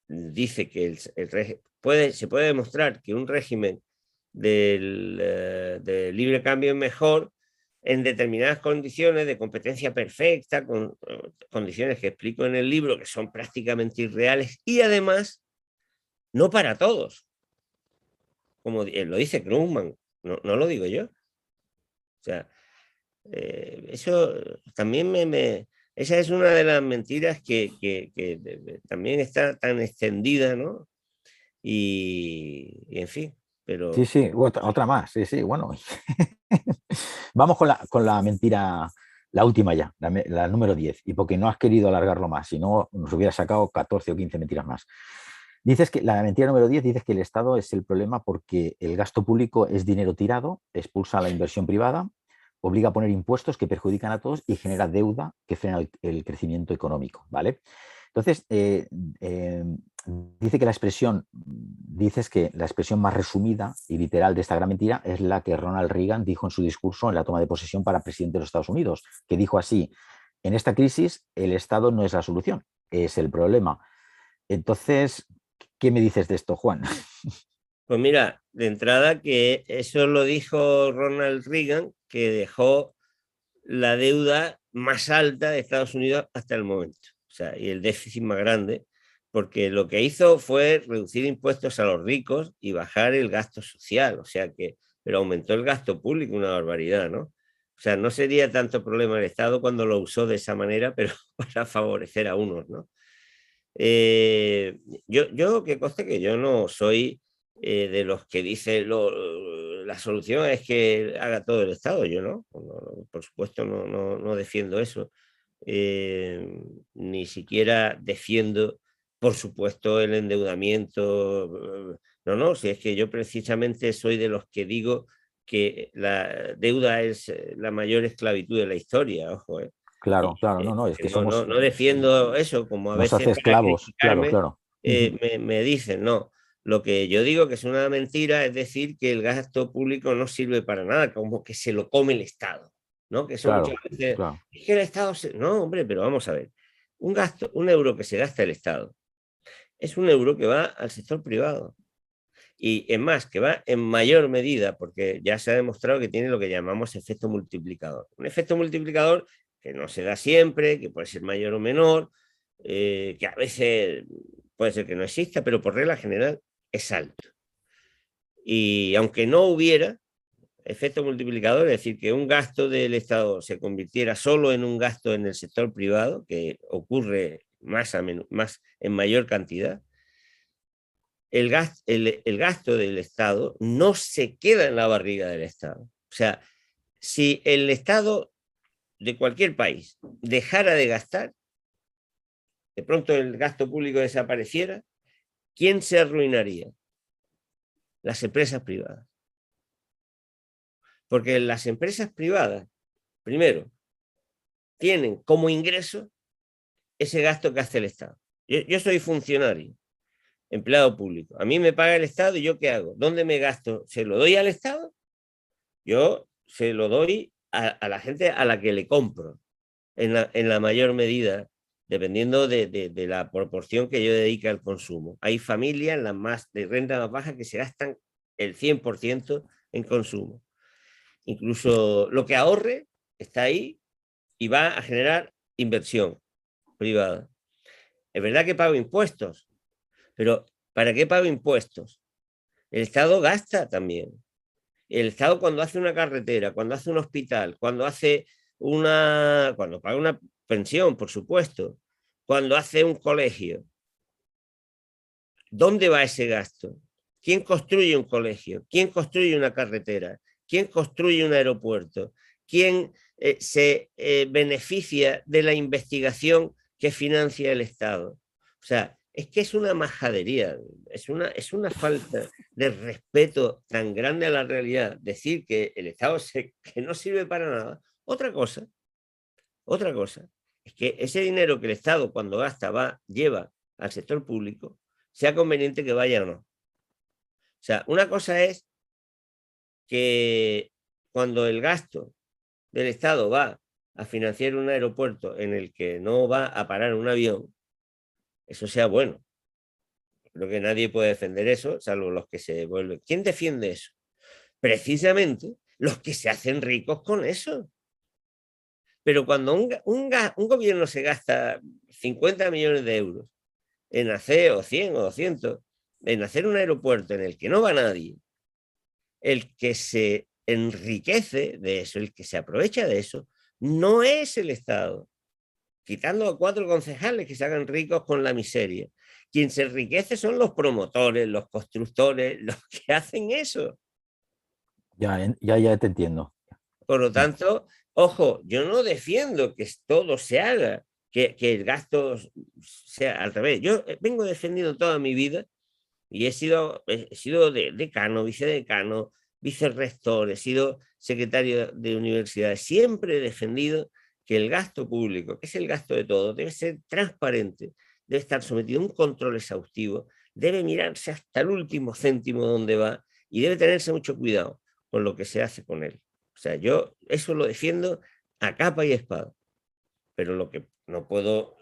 dice que se puede demostrar que un régimen del libre cambio es mejor en determinadas condiciones de competencia perfecta, con condiciones que explico en el libro que son prácticamente irreales y además no para todos, como lo dice Krugman, no lo digo yo. O sea, eso también esa es una de las mentiras que también está tan extendida, ¿no? Y en fin, Sí, pero sí, otra más, sí, sí, bueno. Vamos con la mentira, la última ya, la número 10, y porque no has querido alargarlo más, si no nos hubiera sacado 14 o 15 mentiras más. Dices que la mentira número 10 dices que el Estado es el problema porque el gasto público es dinero tirado, expulsa la inversión privada, obliga a poner impuestos que perjudican a todos y genera deuda que frena el crecimiento económico, ¿vale? Entonces, dice que dices que la expresión más resumida y literal de esta gran mentira es la que Ronald Reagan dijo en su discurso en la toma de posesión para presidente de los Estados Unidos, que dijo así: en esta crisis el Estado no es la solución, es el problema. Entonces, ¿qué me dices de esto, Juan? pues mira, de entrada que eso lo dijo Ronald Reagan, que dejó la deuda más alta de Estados Unidos hasta el momento, o sea, y el déficit más grande, porque lo que hizo fue reducir impuestos a los ricos y bajar el gasto social, o sea que, pero aumentó el gasto público, una barbaridad, ¿no? O sea, no sería tanto problema el Estado cuando lo usó de esa manera, pero para favorecer a unos, ¿no? Yo que conste que yo no soy de los que dice la solución es que haga todo el Estado. Yo por supuesto no defiendo eso. Ni siquiera defiendo, por supuesto, el endeudamiento. No, si es que yo precisamente soy de los que digo que la deuda es la mayor esclavitud de la historia, ojo, ¿eh? Claro, claro, no, es que somos, No defiendo eso, como a nos veces hace para esclavos, claro, criticarme claro. me dicen, no. Lo que yo digo que es una mentira es decir que el gasto público no sirve para nada, como que se lo come el Estado, ¿no? Que eso muchas Claro, veces, claro. es que el Estado no, hombre, pero vamos a ver. Un euro que se gasta el Estado es un euro que va al sector privado. Y es más, que va en mayor medida, porque ya se ha demostrado que tiene lo que llamamos efecto multiplicador. Un efecto multiplicador que no se da siempre, que puede ser mayor o menor, que a veces puede ser que no exista, pero por regla general es alto. Y aunque no hubiera efecto multiplicador, es decir, que un gasto del Estado se convirtiera solo en un gasto en el sector privado, que ocurre más en mayor cantidad, el gasto del Estado no se queda en la barriga del Estado. O sea, si el Estado de cualquier país dejara de gastar, de pronto el gasto público desapareciera, ¿quién se arruinaría? Las empresas privadas. Porque las empresas privadas, primero, tienen como ingreso ese gasto que hace el Estado. Yo soy funcionario, empleado público. A mí me paga el Estado y ¿yo qué hago? ¿Dónde me gasto? ¿Se lo doy al Estado? Yo se lo doy a la gente a la que le compro, en la mayor medida, dependiendo de la proporción que yo dedique al consumo. Hay familias, las más de renta más baja, que se gastan el 100% en consumo. Incluso lo que ahorre está ahí y va a generar inversión privada. Es verdad que pago impuestos, pero ¿para qué pago impuestos? El Estado gasta también. El Estado cuando hace una carretera, cuando hace un hospital, cuando paga una pensión, por supuesto, cuando hace un colegio, ¿dónde va ese gasto? ¿Quién construye un colegio? ¿Quién construye una carretera? ¿Quién construye un aeropuerto? ¿Quién se beneficia de la investigación que financia el Estado? O sea, es que es una majadería, es una falta de respeto tan grande a la realidad decir que el Estado que no sirve para nada. Otra cosa es que ese dinero que el Estado cuando gasta lleva al sector público, sea conveniente que vaya o no. O sea, una cosa es que cuando el gasto del Estado va a financiar un aeropuerto en el que no va a parar un avión, eso sea bueno. Creo que nadie puede defender eso, salvo los que se vuelven. ¿Quién defiende eso? Precisamente los que se hacen ricos con eso. Pero cuando un gobierno se gasta 50 millones de euros en hacer, o 100 o 200, en hacer un aeropuerto en el que no va nadie, el que se enriquece de eso, el que se aprovecha de eso, no es el Estado, quitando a 4 concejales que se hagan ricos con la miseria. Quien se enriquece son los promotores, los constructores, los que hacen eso. Ya te entiendo. Por lo tanto, ojo, yo no defiendo que todo se haga, que el gasto sea al revés. Yo vengo defendiendo toda mi vida y he sido decano, vicedecano, vicerrector, he sido secretario de universidad. Siempre he defendido que el gasto público, que es el gasto de todo, debe ser transparente, debe estar sometido a un control exhaustivo, debe mirarse hasta el último céntimo donde va y debe tenerse mucho cuidado con lo que se hace con él. O sea, yo eso lo defiendo a capa y espada, pero lo que no puedo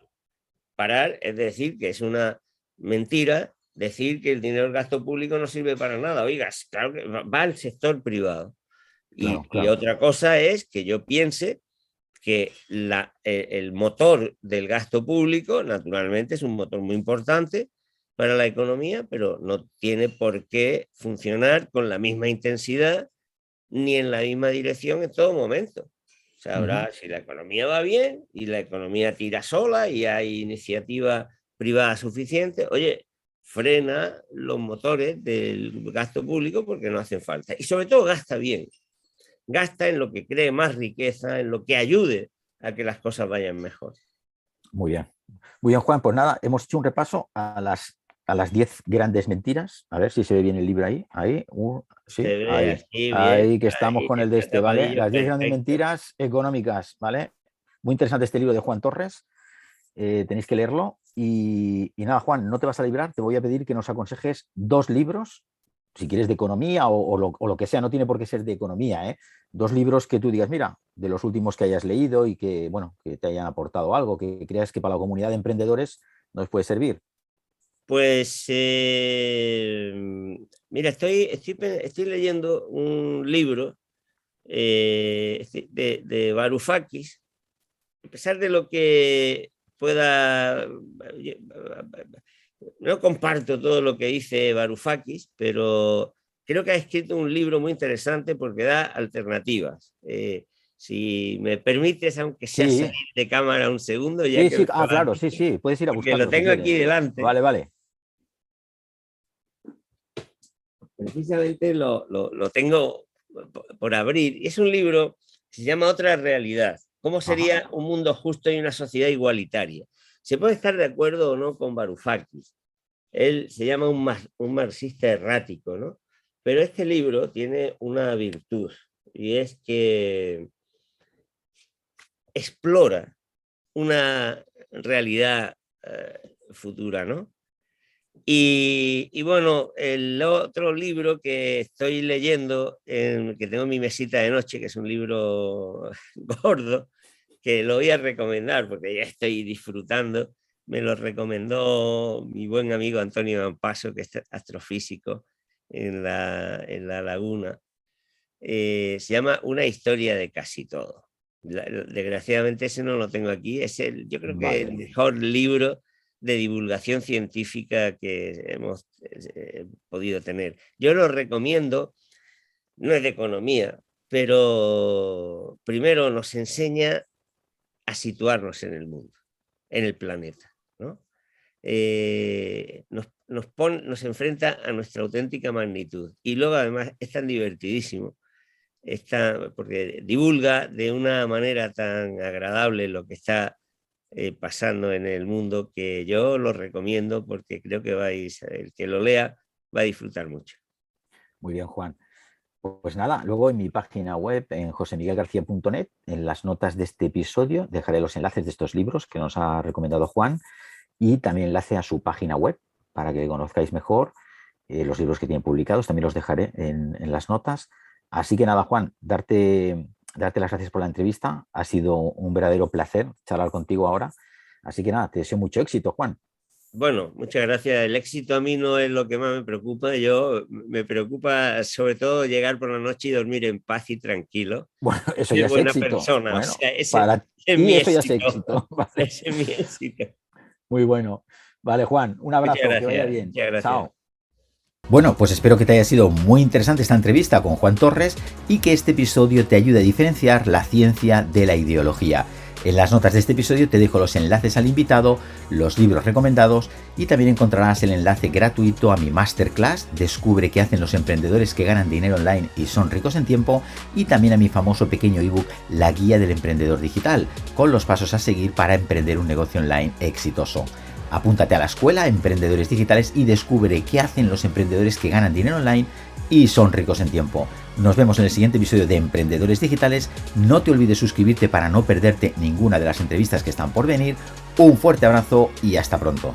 parar es decir que es una mentira decir que el dinero del gasto público no sirve para nada. Oigas, claro que va al sector privado. Claro, Y claro. otra cosa es que yo piense que el motor del gasto público, naturalmente, es un motor muy importante para la economía, pero no tiene por qué funcionar con la misma intensidad ni en la misma dirección en todo momento. O sea, habrá, si la economía va bien y la economía tira sola y hay iniciativa privada suficiente, oye, frena los motores del gasto público porque no hacen falta. Y sobre todo gasta bien, gasta en lo que cree más riqueza, en lo que ayude a que las cosas vayan mejor. Muy bien. Muy bien, Juan. Pues nada, hemos hecho un repaso a las 10 grandes mentiras. A ver si se ve bien el libro ahí. Ahí, sí, Se ve ahí. aquí bien, Ahí que estamos ahí con el de está este, ¿vale? tapadillo, Las 10 grandes perfecto. mentiras económicas, ¿vale? Muy interesante este libro de Juan Torres. Tenéis que leerlo. Y nada, Juan, no te vas a librar. Te voy a pedir que nos aconsejes 2 libros, si quieres de economía o lo que sea, no tiene por qué ser de economía, ¿eh? 2 libros que tú digas, mira, de los últimos que hayas leído y que, bueno, que te hayan aportado algo, que creas que para la comunidad de emprendedores nos puede servir. Pues mira, estoy leyendo un libro de Varoufakis. A pesar de lo que pueda, no comparto todo lo que dice Varoufakis, pero creo que ha escrito un libro muy interesante porque da alternativas. Si me permites, aunque sea Sí, salir de cámara un segundo, ya sí, que sí, me lo has claro, sí, dicho, sí, puedes ir a porque lo buscarlo si tengo aquí quieres. delante. Vale, vale. Precisamente lo tengo por abrir. Es un libro que se llama Otra realidad. ¿Cómo Ajá. sería un mundo justo y una sociedad igualitaria? Se puede estar de acuerdo o no con Varoufakis. Él se llama un marxista errático, ¿no? Pero este libro tiene una virtud y es que explora una realidad futura, ¿no? Y bueno, el otro libro que estoy leyendo, que tengo en mi mesita de noche, que es un libro gordo, que lo voy a recomendar porque ya estoy disfrutando, me lo recomendó mi buen amigo Antonio Ampaso, que es astrofísico en la Laguna. Se llama Una historia de casi todo. Desgraciadamente ese no lo tengo aquí, yo creo que el Vale. mejor libro de divulgación científica que hemos podido tener. Yo lo recomiendo, no es de economía, pero primero nos enseña a situarnos en el mundo, en el planeta, ¿no? nos enfrenta a nuestra auténtica magnitud. Y luego además es tan divertidísimo, porque divulga de una manera tan agradable lo que está pasando en el mundo, que yo lo recomiendo porque creo que el que lo lea va a disfrutar mucho. Muy bien, Juan. Pues nada, luego en mi página web, en josemiguelgarcia.net, en las notas de este episodio, dejaré los enlaces de estos libros que nos ha recomendado Juan y también enlace a su página web para que conozcáis mejor los libros que tienen publicados. También los dejaré en las notas. Así que nada, Juan, darte las gracias por la entrevista. Ha sido un verdadero placer charlar contigo ahora. Así que nada, te deseo mucho éxito, Juan. Bueno, muchas gracias. El éxito a mí no es lo que más me preocupa. Me preocupa sobre todo llegar por la noche y dormir en paz y tranquilo. Bueno, eso ya es buena éxito. Persona. Bueno, o sea, para ti eso ya es éxito. Vale. Ese es mi éxito. Muy bueno. Vale, Juan, un abrazo, que vaya bien. Chao. Bueno, pues espero que te haya sido muy interesante esta entrevista con Juan Torres y que este episodio te ayude a diferenciar la ciencia de la ideología. En las notas de este episodio te dejo los enlaces al invitado, los libros recomendados y también encontrarás el enlace gratuito a mi masterclass Descubre qué hacen los emprendedores que ganan dinero online y son ricos en tiempo, y también a mi famoso pequeño ebook La guía del emprendedor digital, con los pasos a seguir para emprender un negocio online exitoso. Apúntate a la escuela Emprendedores Digitales y descubre qué hacen los emprendedores que ganan dinero online y son ricos en tiempo. Nos vemos en el siguiente episodio de Emprendedores Digitales. No te olvides suscribirte para no perderte ninguna de las entrevistas que están por venir. Un fuerte abrazo y hasta pronto.